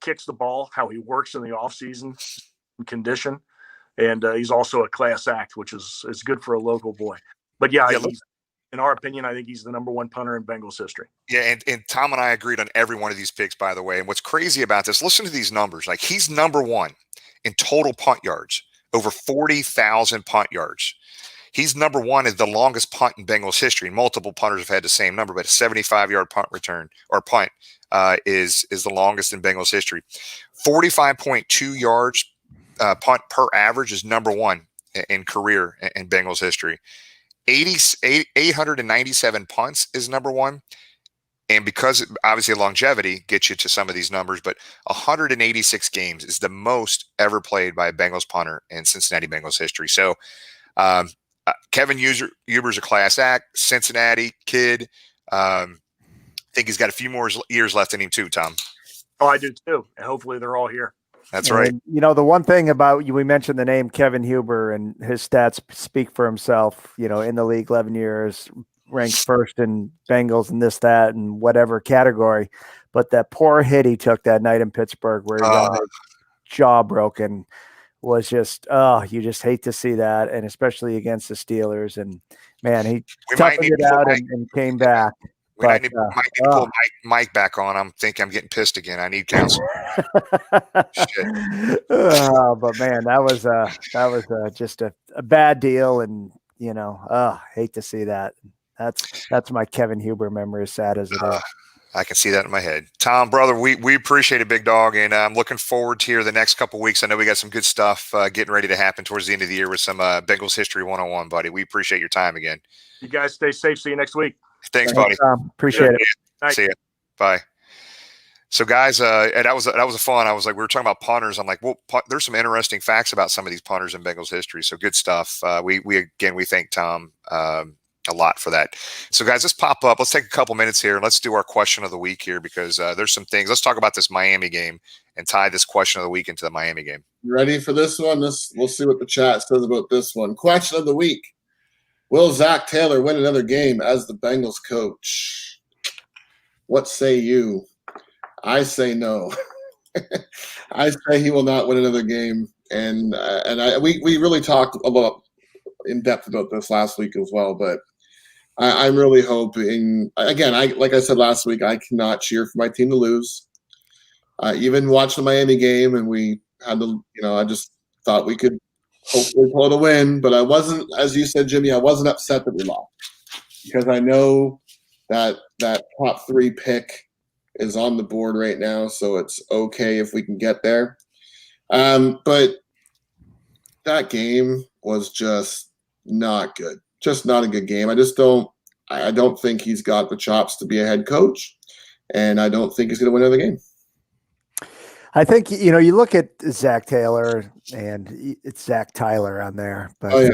kicks the ball, how he works in the offseason condition, and he's also a class act, which is good for a local boy. But in our opinion, I think he's the number one punter in Bengals history. Yeah, and Tom and I agreed on every one of these picks, by the way. And what's crazy about this, listen to these numbers. Like, he's number one in total punt yards, over 40,000 punt yards. He's number one in the longest punt in Bengals history. Multiple punters have had the same number, but a 75-yard punt return or punt is the longest in Bengals history. 45.2 yards punt per average is number one in career in Bengals history. 897 punts is number one. And because obviously longevity gets you to some of these numbers, but 186 games is the most ever played by a Bengals punter in Cincinnati Bengals history. So Kevin Huber's a class act, Cincinnati kid. I think he's got a few more years left in him too, Tom. Oh, I do too. And hopefully they're all here. That's right. And, the one thing about you, we mentioned the name Kevin Huber, and his stats speak for himself. In the league, 11 years, ranked first in Bengals and this, that, and whatever category. But that poor hit he took that night in Pittsburgh, where he got his jaw broken, was just you just hate to see that, and especially against the Steelers. And man, he toughened it out and came back. Might need to pull Mike back on. I'm thinking I'm getting pissed again. I need counsel. Shit. But man, that was just a bad deal, and hate to see that. That's my Kevin Huber memory, as sad as it is. I can see that in my head. Tom, brother, we appreciate it, big dog, and I'm looking forward to here the next couple of weeks. I know we got some good stuff getting ready to happen towards the end of the year with some Bengals History 101, buddy. We appreciate your time again. You guys stay safe. See you next week. Thanks, buddy. Appreciate it. See you. Bye. So, guys, that was a fun. I was like, we were talking about punters. I'm like, well, there's some interesting facts about some of these punters in Bengals history. So, good stuff. We thank Tom a lot for that. So, guys, let's pop up. Let's take a couple minutes here and let's do our question of the week here, because there's some things. Let's talk about this Miami game and tie this question of the week into the Miami game. Ready for this one? We'll see what the chat says about this one. Question of the week. Will Zach Taylor win another game as the Bengals coach? What say you? I say no. I say he will not win another game. And we really talked about in depth about this last week as well. But I'm really hoping. Again, like I said last week, I cannot cheer for my team to lose. I even watched the Miami game, and we had to. I just thought we could hopefully pull the win, but I wasn't, as you said, Jimmy, I wasn't upset that we lost, because I know that top 3 pick is on the board right now, so it's okay if we can get there. But that game was just not good. Just not a good game. I don't think he's got the chops to be a head coach, and I don't think he's going to win another game. I think, you look at Zach Taylor, and it's Zach Tyler on there, but,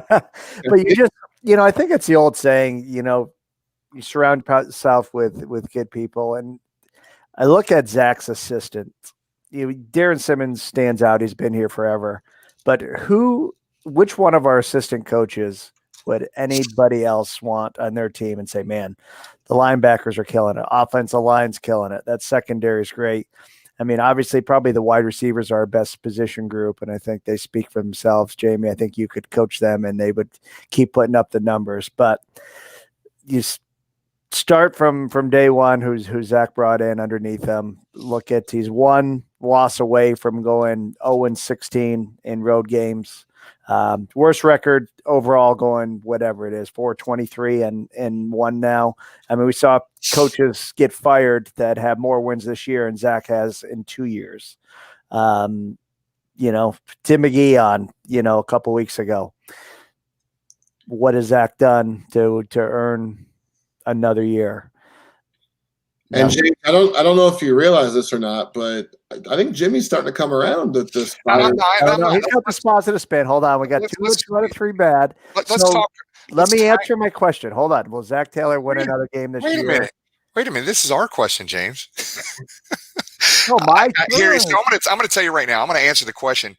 but you just, I think it's the old saying, you surround yourself with good people. And I look at Zach's assistant, Darren Simmons stands out. He's been here forever, but which one of our assistant coaches would anybody else want on their team and say, man, the linebackers are killing it. Offensive line's killing it. That secondary is great. I mean, obviously, probably the wide receivers are our best position group, and I think they speak for themselves. Jamie, I think you could coach them, and they would keep putting up the numbers. But you start from day one, who Zach brought in underneath him. Look at, he's one loss away from going 0-16 in road games. Worst record overall, going whatever it is, 4-23 and 1 now. I mean, we saw coaches get fired that have more wins this year, and Zach has in 2 years. Tim McGee on, a couple weeks ago. What has Zach done to earn another year? And James, I don't know if you realize this or not, but I think Jimmy's starting to come around at this point. He's got this positive spin. Hold on, we got two out of 3 bad. Let's talk. Let me answer my question. Hold on. Will Zach Taylor win another game this year? Wait a minute. This is our question, James. Oh, my here, so I'm going to tell you right now. I'm going to answer the question.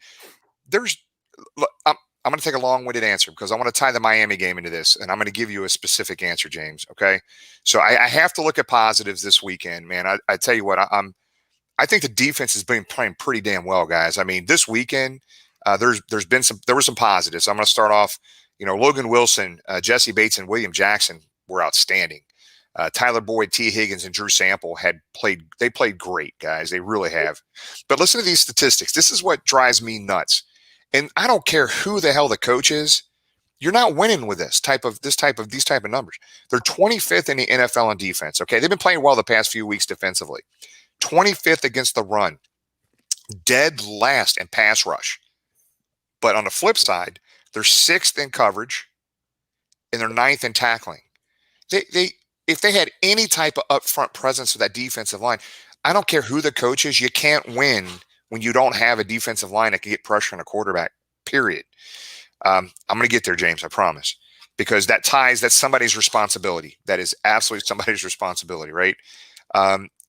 I'm going to take a long-winded answer because I want to tie the Miami game into this, and I'm going to give you a specific answer, James. Okay, so I have to look at positives this weekend, man. I tell you what, I think the defense has been playing pretty damn well, guys. I mean, this weekend there were some positives. I'm going to start off. Logan Wilson, Jesse Bates, and William Jackson were outstanding. Tyler Boyd, T. Higgins, and Drew Sample they played great, guys. They really have. But listen to these statistics. This is what drives me nuts. And I don't care who the hell the coach is. You're not winning with these type of numbers. They're 25th in the NFL on defense. Okay, they've been playing well the past few weeks defensively. 25th against the run. Dead last in pass rush. But on the flip side, they're 6th in coverage, and they're 9th in tackling. If they had any type of upfront presence with that defensive line, I don't care who the coach is. You can't win when you don't have a defensive line that can get pressure on a quarterback, period. I'm going to get there, James, I promise, because that's somebody's responsibility. That is absolutely somebody's responsibility, right?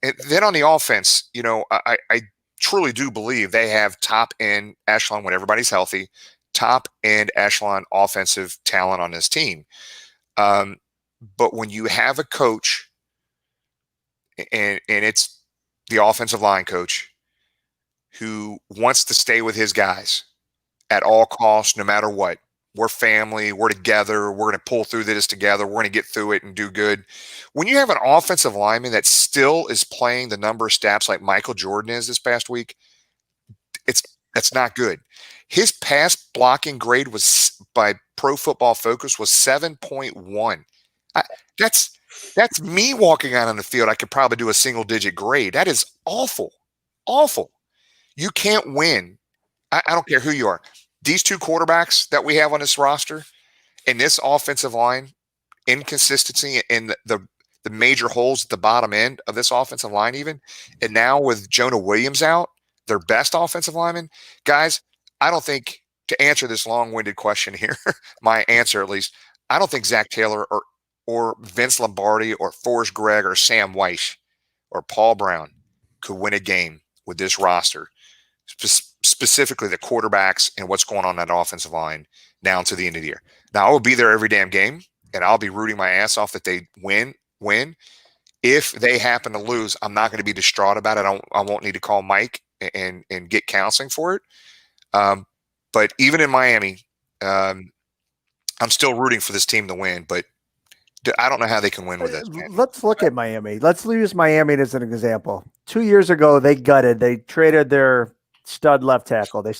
And then on the offense, I truly do believe they have top end echelon when everybody's healthy, top end echelon offensive talent on this team. But when you have a coach, and it's the offensive line coach who wants to stay with his guys at all costs, no matter what. We're family. We're together. We're going to pull through this together. We're going to get through it and do good. When you have an offensive lineman that still is playing the number of snaps like Michael Jordan is this past week, that's not good. His pass blocking grade was by Pro Football Focus was 7.1. That's me walking out on the field. I could probably do a single digit grade. That is awful. Awful. You can't win. I don't care who you are. These two quarterbacks that we have on this roster and this offensive line, inconsistency in the major holes at the bottom end of this offensive line even, and now with Jonah Williams out, their best offensive lineman, guys, I don't think, to answer this long-winded question here, my answer at least, I don't think Zach Taylor or Vince Lombardi or Forrest Gregg or Sam Weiss or Paul Brown could win a game with this roster, specifically the quarterbacks and what's going on in that offensive line down to the end of the year. Now, I will be there every damn game, and I'll be rooting my ass off that they win. If they happen to lose, I'm not going to be distraught about it. I won't need to call Mike and get counseling for it. But even in Miami, I'm still rooting for this team to win, but I don't know how they can win with this. Man. Let's look at Miami. Let's use Miami as an example. 2 years ago, they gutted. They traded their stud left tackle. They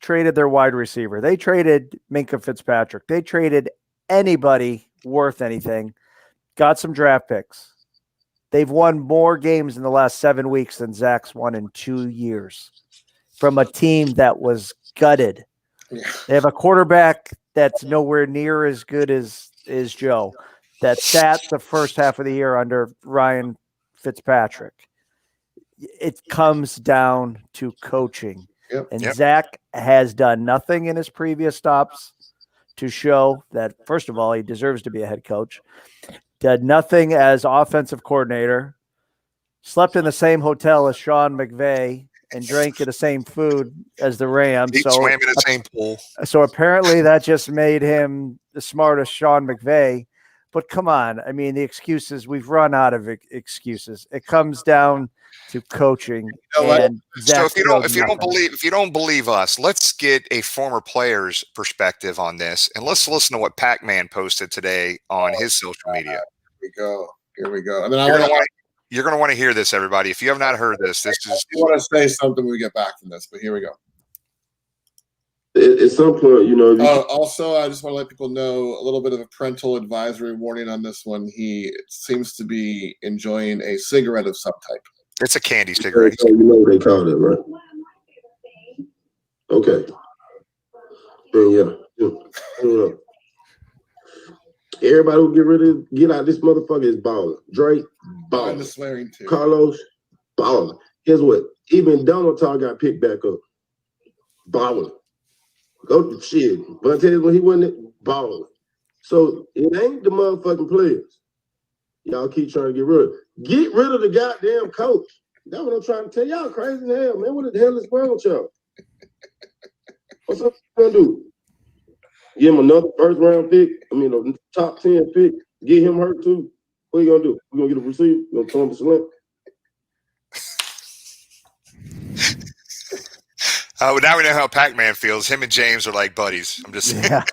traded their wide receiver. They traded Minkah Fitzpatrick. They traded anybody worth anything. Got some draft picks. They've won more games in the last 7 weeks than Zach's won in 2 years from a team that was gutted. Yeah. They have a quarterback that's nowhere near as good as Joe, that sat the first half of the year under Ryan Fitzpatrick. It comes down to coaching. Yep. And Zach has done nothing in his previous stops to show that, first of all, he deserves to be a head coach. Did nothing as offensive coordinator. Slept in the same hotel as Sean McVay and drank the same food as the Rams. He swam in the same pool. So apparently that just made him the smartest Sean McVay. But come on, I mean, the excuses, we've run out of excuses. It comes down to coaching. And so if you don't believe us, let's get a former player's perspective on this, and let's listen to what Pac-Man posted today on his social media. Here we go. And then you're going to want to hear this, everybody. If you have not heard this, this is. I want to say something when we get back from this, but here we go. At some point, also, I just want to let people know a little bit of a parental advisory warning on this one. He seems to be enjoying a cigarette of some type. It's a candy cigarette. You know what they call it, right? Okay. Yeah. Everybody who get out this motherfucker is baller. Drake, baller. The swearing too. Carlos, baller. Guess what? Even Donald Talk got picked back up. Baller. Go shit. But I tell you when he wasn't balling. So it ain't the motherfucking players. Y'all keep trying to get rid of. Get rid of the goddamn coach. That's what I'm trying to tell y'all. Crazy as hell, man. What the hell is wrong with y'all? What's up gonna do? Give him another first round pick. A top 10 pick. Get him hurt too. What are you gonna do? You gonna get a receiver? You gonna throw him a slam? Now we know how Pac-Man feels. Him and James are like buddies. I'm just saying. Yeah.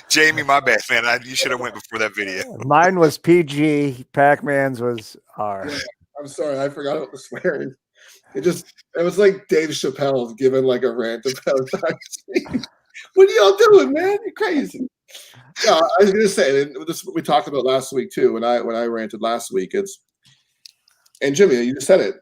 Jamie, my bad, man. You should have went before that video. Mine was PG. Pac-Man's was R. Yeah, I'm sorry. I forgot about the swearing. It was like Dave Chappelle giving like a rant about vaccine. What are y'all doing, man? You're crazy. Yeah, I was going to say, this we talked about last week too. When I ranted last week, and Jimmy, you just said it.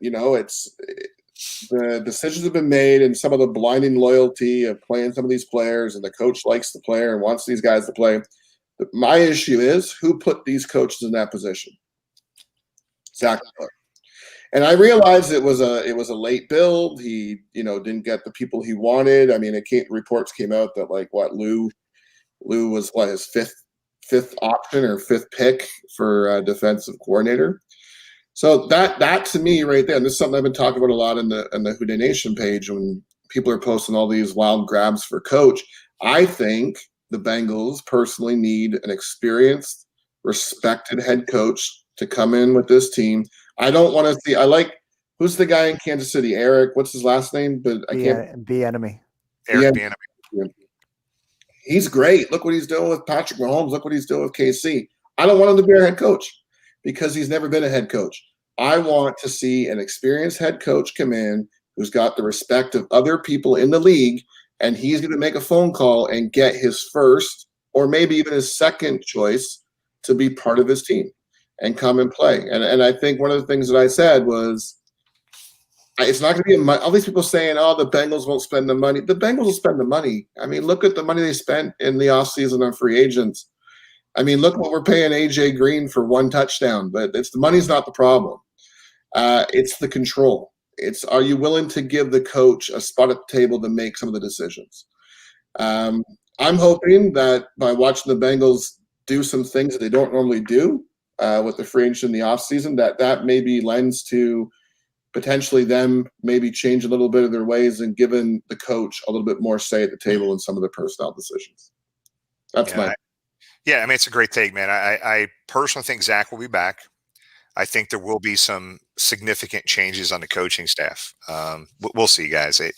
The decisions have been made, and some of the blinding loyalty of playing some of these players, and the coach likes the player and wants these guys to play. But my issue is who put these coaches in that position. Zach Miller. And I realized it was a late build. He didn't get the people he wanted. I mean, reports came out that Lou was his fifth option or fifth pick for defensive coordinator. So that to me right there, and this is something I've been talking about a lot in the Houday Nation page when people are posting all these wild grabs for coach. I think the Bengals personally need an experienced, respected head coach to come in with this team. I don't want to see. I like who's the guy in Kansas City? Eric. What's his last name? But I can't. Bieniemy. Eric Bieniemy. He's great. Look what he's doing with Patrick Mahomes. Look what he's doing with KC. I don't want him to be our head coach because he's never been a head coach. I want to see an experienced head coach come in who's got the respect of other people in the league, and he's going to make a phone call and get his first or maybe even his second choice to be part of his team and come and play. And I think one of the things that I said was it's not going to be all these people saying, oh, the Bengals won't spend the money. The Bengals will spend the money. I mean, look at the money they spent in the offseason on free agents. I mean, look what we're paying A.J. Green for one touchdown. But the money's not the problem. It's the control. Are you willing to give the coach a spot at the table to make some of the decisions? I'm hoping that by watching the Bengals do some things that they don't normally do with the free agents in the offseason, that maybe lends to potentially them maybe change a little bit of their ways and giving the coach a little bit more say at the table in some of the personnel decisions. That's I mean, it's a great take, man. I personally think Zach will be back. I think there will be some significant changes on the coaching staff. We'll see, guys. I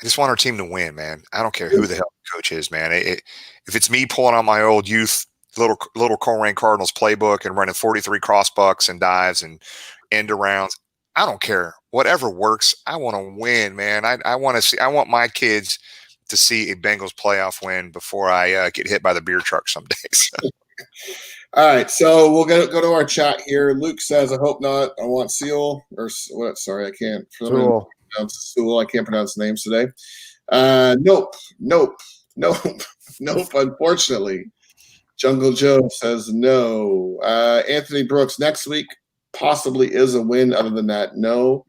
just want our team to win, man. I don't care who the hell the coach is, man. If it's me pulling on my old youth little Coleraine Cardinals playbook and running 43 cross bucks and dives and end arounds, I don't care. Whatever works, I want to win, man. I want my kids to see a Bengals playoff win before I get hit by the beer truck someday. So. All right, so we'll go to our chat here. Luke says, I hope not. I want Seal or what? Sorry, I can't. Sewell. I can't pronounce names today. Nope. Unfortunately, Jungle Joe says no. Anthony Brooks next week possibly is a win. Other than that, no.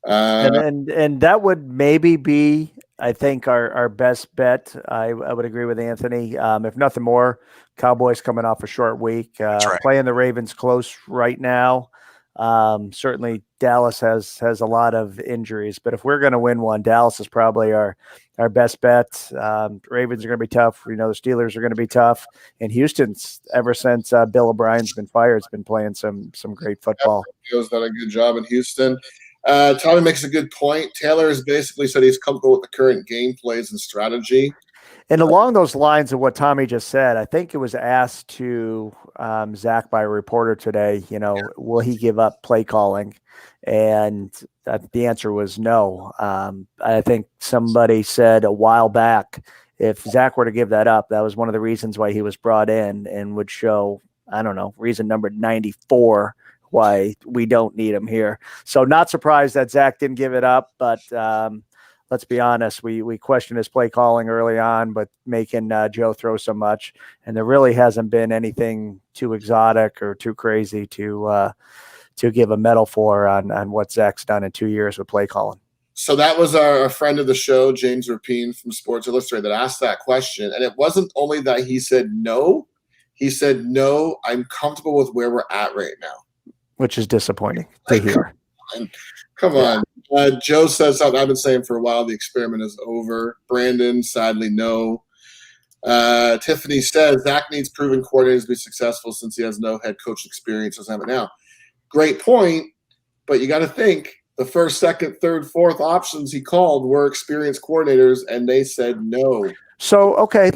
And that would maybe be, I think, our best bet. I would agree with Anthony. If nothing more, Cowboys coming off a short week, playing the Ravens close right now. Certainly Dallas has a lot of injuries, but if we're going to win one, Dallas is probably our best bet. Ravens are going to be tough. The Steelers are going to be tough, and Houston's ever since Bill O'Brien's been fired, has been playing some great football. He's done a good job in Houston. Tommy makes a good point. Taylor has basically said he's comfortable with the current game plays and strategy. And along those lines of what Tommy just said, I think it was asked to Zach by a reporter today, will he give up play calling? And the answer was no. I think somebody said a while back, if Zach were to give that up, that was one of the reasons why he was brought in and would show, I don't know, reason number 94 why we don't need him here. So not surprised that Zach didn't give it up, but let's be honest, we questioned his play calling early on, but making Joe throw so much, and there really hasn't been anything too exotic or too crazy to give a medal for on what Zach's done in 2 years with play calling. So that was our friend of the show, James Rapine from Sports Illustrated, that asked that question. And it wasn't only that he said no, I'm comfortable with where we're at right now. Which is disappointing to hear. Come on. Joe says something I've been saying for a while. The experiment is over. Brandon, sadly, no. Tiffany says Zach needs proven coordinators to be successful since he has no head coach experience as of now. Great point, but you got to think the first, second, third, fourth options he called were experienced coordinators, and they said no. So, okay,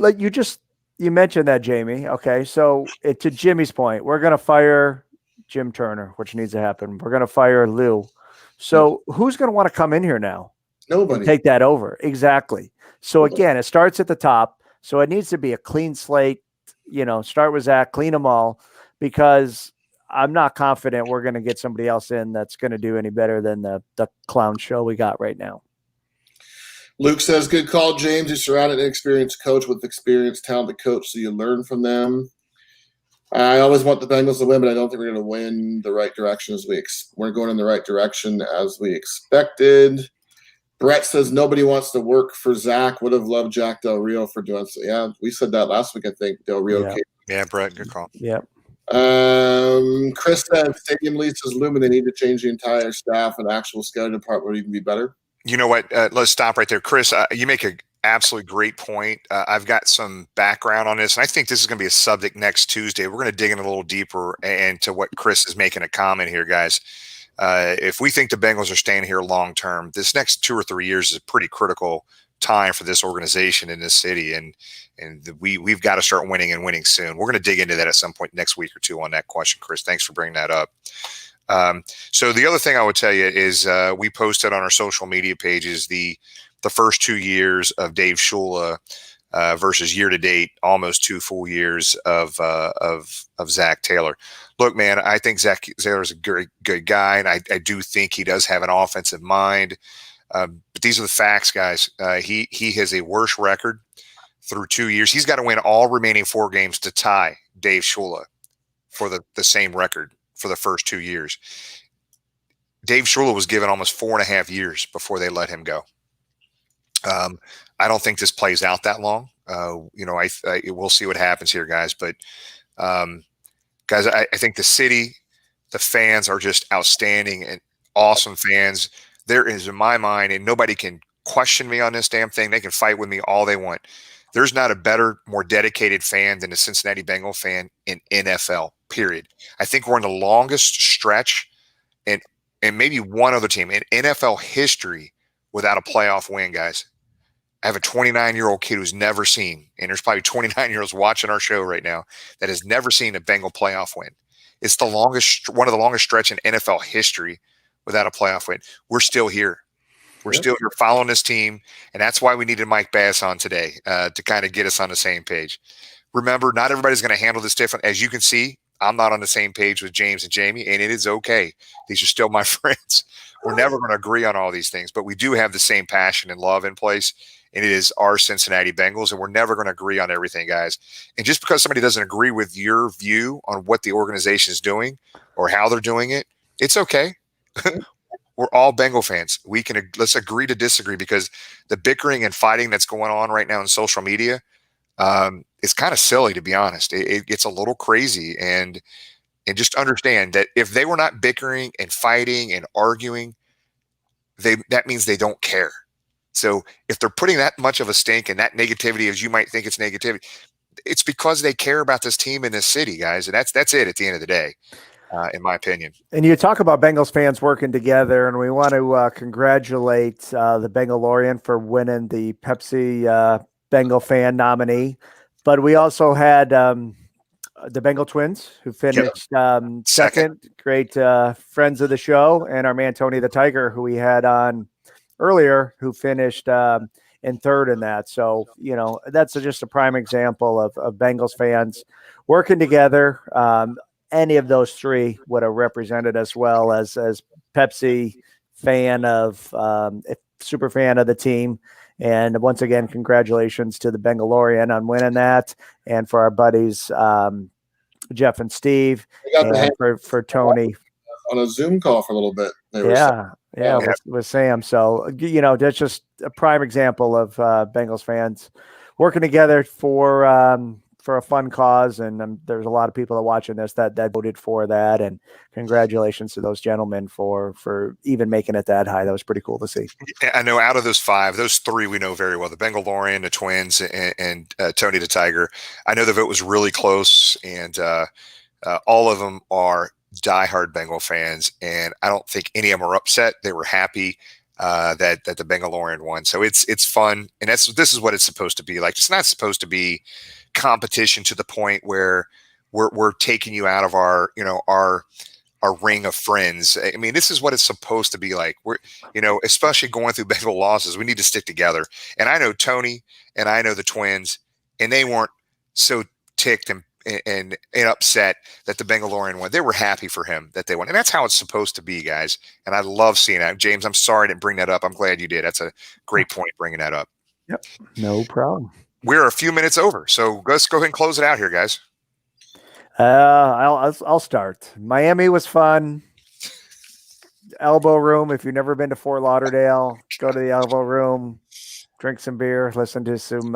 you mentioned that, Jamie. Okay, so to Jimmy's point, we're going to fire Jim Turner, which needs to happen. We're going to fire Lou. So who's going to want to come in here now? Nobody. Take that over. Exactly. So again, it starts at the top. So it needs to be a clean slate, start with Zach, clean them all, because I'm not confident we're going to get somebody else in that's going to do any better than the clown show we got right now. Luke says, good call, James. You surrounded an experienced coach with experienced, talented coach, so you learn from them. I always want the Bengals to win, but I don't think we're going to win the right direction as we're going in the right direction as we expected. Brett says nobody wants to work for Zach. Would have loved Jack Del Rio for doing so. Yeah, we said that last week, I think. Del Rio. Yeah, Brett, good call. Yeah. Chris said stadium leases looming. They need to change the entire staff, and actual schedule part would even be better. You know what? Let's stop right there, Chris. You make an absolutely great point. I've got some background on this, and I think this is going to be a subject next Tuesday. We're going to dig in a little deeper into what Chris is making a comment here, guys. If we think the Bengals are staying here long term, this next 2 or 3 years is a pretty critical time for this organization in this city, and we've got to start winning and winning soon. We're going to dig into that at some point next week or two on that question, Chris. Thanks for bringing that up. So the other thing I would tell you is we posted on our social media pages the first 2 years of Dave Shula versus year to date, almost 2 full years of Zach Taylor. Look, man, I think Zach Taylor is a very good guy, and I do think he does have an offensive mind. But these are the facts, guys. He has a worse record through 2 years. He's got to win all remaining 4 games to tie Dave Shula for the same record for the first 2 years. Dave Shula was given almost 4.5 years before they let him go. I don't think this plays out that long. We'll see what happens here, guys. But guys, I think the city, the fans are just outstanding and awesome fans. There is, in my mind, and nobody can question me on this damn thing. They can fight with me all they want. There's not a better, more dedicated fan than a Cincinnati Bengal fan in NFL, period. I think we're in the longest stretch and maybe one other team in NFL history without a playoff win, guys. I have a 29-year-old kid who's never seen, and there's probably 29-year-olds watching our show right now that has never seen a Bengal playoff win. It's the longest, one of the longest stretch in NFL history without a playoff win. We're still here. We're still here following this team, and that's why we needed Mike Bass on today to kind of get us on the same page. Remember, not everybody's going to handle this different. As you can see, I'm not on the same page with James and Jamie, and it is okay. These are still my friends. We're never going to agree on all these things, but we do have the same passion and love in place, and it is our Cincinnati Bengals, and we're never going to agree on everything, guys. And just because somebody doesn't agree with your view on what the organization is doing or how they're doing it, it's okay. We're all Bengal fans. Let's agree to disagree, because the bickering and fighting that's going on right now in social media, it's kind of silly, to be honest. It gets a little crazy, and just understand that if they were not bickering and fighting and arguing, that means they don't care. So if they're putting that much of a stink and that negativity, as you might think it's negativity, it's because they care about this team in this city, guys. And that's it at the end of the day. In my opinion. And you talk about Bengals fans working together, and we want to congratulate the Bengalorian for winning the Pepsi Bengal fan nominee. But we also had the Bengal twins, who finished second. Great friends of the show, and our man Tony the Tiger, who we had on earlier, who finished in third in that. So, that's just a prime example of Bengals fans working together. Any of those three would have represented as well as Pepsi fan of super fan of the team. And once again, congratulations to the Bengalorian on winning that, and for our buddies Jeff and Steve, and for Tony on a Zoom call for a little bit. With Sam. So that's just a prime example of Bengals fans working together for a fun cause, and there's a lot of people that are watching this that voted for that, and congratulations to those gentlemen for even making it that high. That was pretty cool to see. I know out of those 5, those 3 we know very well: the Bengalorian, the twins, and Tony the Tiger. I know the vote was really close, and all of them are diehard Bengal fans, and I don't think any of them are upset. They were happy that the Bengalorian won. So it's fun, and this is what it's supposed to be like. It's not supposed to be competition to the point where we're taking you out of our ring of friends. I mean, this is what it's supposed to be like. We're, especially going through Bengal losses, we need to stick together. And I know Tony and I know the twins, and they weren't so ticked and upset that the Bengalorian won. They were happy for him that they won. And that's how it's supposed to be, guys. And I love seeing that. James, I'm sorry I didn't bring that up. I'm glad you did. That's a great point, bringing that up. Yep. No problem. We're a few minutes over, so let's go ahead and close it out here, guys. I'll start. Miami was fun. Elbow Room. If you've never been to Fort Lauderdale, go to the Elbow Room, drink some beer, listen to some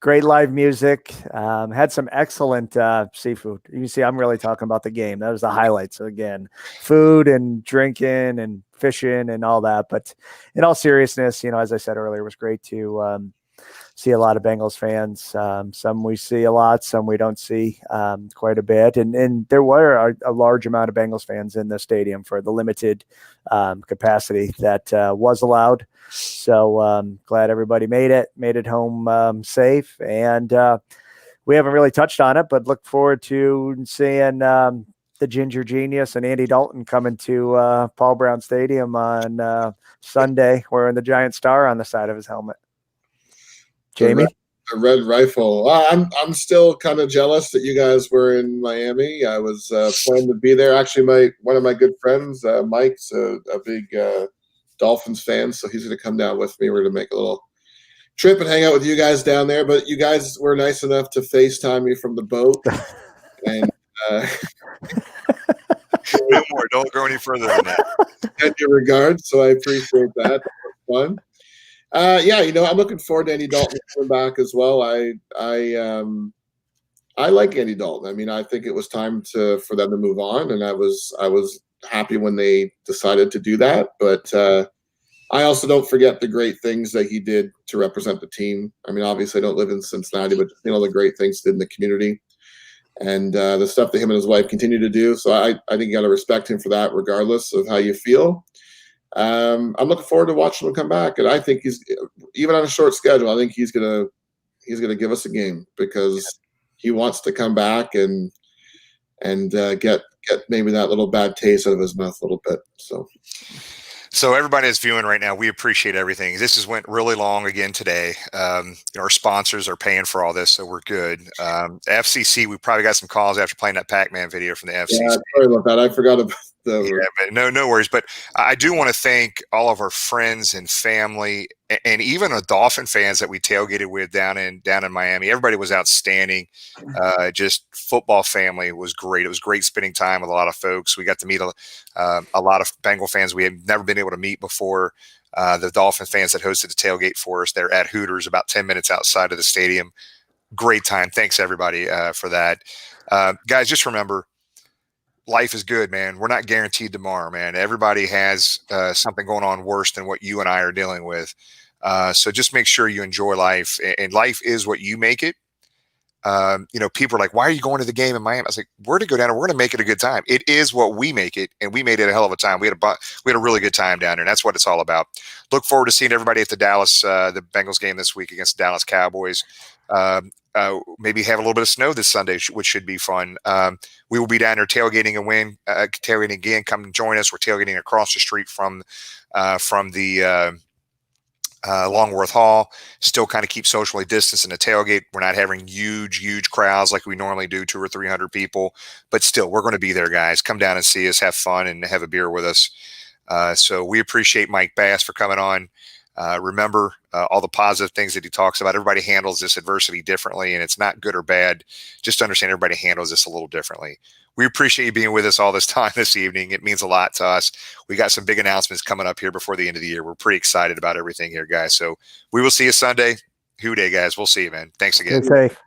great live music. Had some excellent seafood. You can see I'm really talking about the game. That was the highlights. So again, food and drinking and fishing and all that. But in all seriousness, as I said earlier, it was great to see a lot of Bengals fans. Some we see a lot, some we don't see quite a bit. And there were a large amount of Bengals fans in the stadium for the limited capacity that was allowed. So glad everybody made it home safe. And we haven't really touched on it, but look forward to seeing the Ginger Genius and Andy Dalton coming to Paul Brown Stadium on Sunday, wearing the giant star on the side of his helmet. Jamie? The red rifle. I'm still kind of jealous that you guys were in Miami. I was planning to be there. Actually, one of my good friends, Mike's a big Dolphins fan, so he's going to come down with me. We're going to make a little trip and hang out with you guys down there. But you guys were nice enough to FaceTime me from the boat. And no more. Don't go any further than that. In your regards, so I appreciate that. That was fun. I'm looking forward to Andy Dalton coming back as well. I like Andy Dalton. I mean, I think it was time for them to move on, and I was happy when they decided to do that. But I also don't forget the great things that he did to represent the team. I mean, obviously, I don't live in Cincinnati, but the great things he did in the community and the stuff that him and his wife continue to do. So I think you got to respect him for that, regardless of how you feel. I'm looking forward to watching him come back, and I think he's, even on a short schedule, I think he's gonna give us a game because he wants to come back and get maybe that little bad taste out of his mouth a little bit. So everybody that's viewing right now, we appreciate everything. This has went really long again today. Our sponsors are paying for all this, so we're good. FCC, we probably got some calls after playing that Pac-Man video from the FCC. Yeah, sorry about that. I forgot about but no worries. But I do want to thank all of our friends and family, and even the Dolphin fans that we tailgated with down in Miami. Everybody was outstanding. Just football family was great. It was great spending time with a lot of folks. We got to meet a lot of Bengal fans we had never been able to meet before. The Dolphin fans that hosted the tailgate for us, they're at Hooters about 10 minutes outside of the stadium. Great time. Thanks everybody for that. Guys, just remember, life is good, man. We're not guaranteed tomorrow, man. Everybody has something going on worse than what you and I are dealing with. So just make sure you enjoy life, and life is what you make it. People are like, why are you going to the game in Miami? I was like, we're to go down and we're going to make it a good time. It is what we make it, and we made it a hell of a time. We had a really good time down there, and that's what it's all about. Look forward to seeing everybody at the Bengals game this week against the Dallas Cowboys. Maybe have a little bit of snow this Sunday, which should be fun. We will be down there tailgating tailgating again. Come join us. We're tailgating across the street from the Longworth Hall. Still kind of keep socially distanced in the tailgate. We're not having huge crowds like we normally do, 200 or 300 people, but still, we're going to be there, guys. Come down and see us, have fun, and have a beer with us. So we appreciate Mike Bass for coming on. Remember all the positive things that he talks about. Everybody handles this adversity differently, and it's not good or bad. Just understand everybody handles this a little differently. We appreciate you being with us all this time this evening. It means a lot to us. We got some big announcements coming up here before the end of the year. We're pretty excited about everything here, guys. So we will see you Sunday. Who Day, guys. We'll see you, man. Thanks again. Stay safe.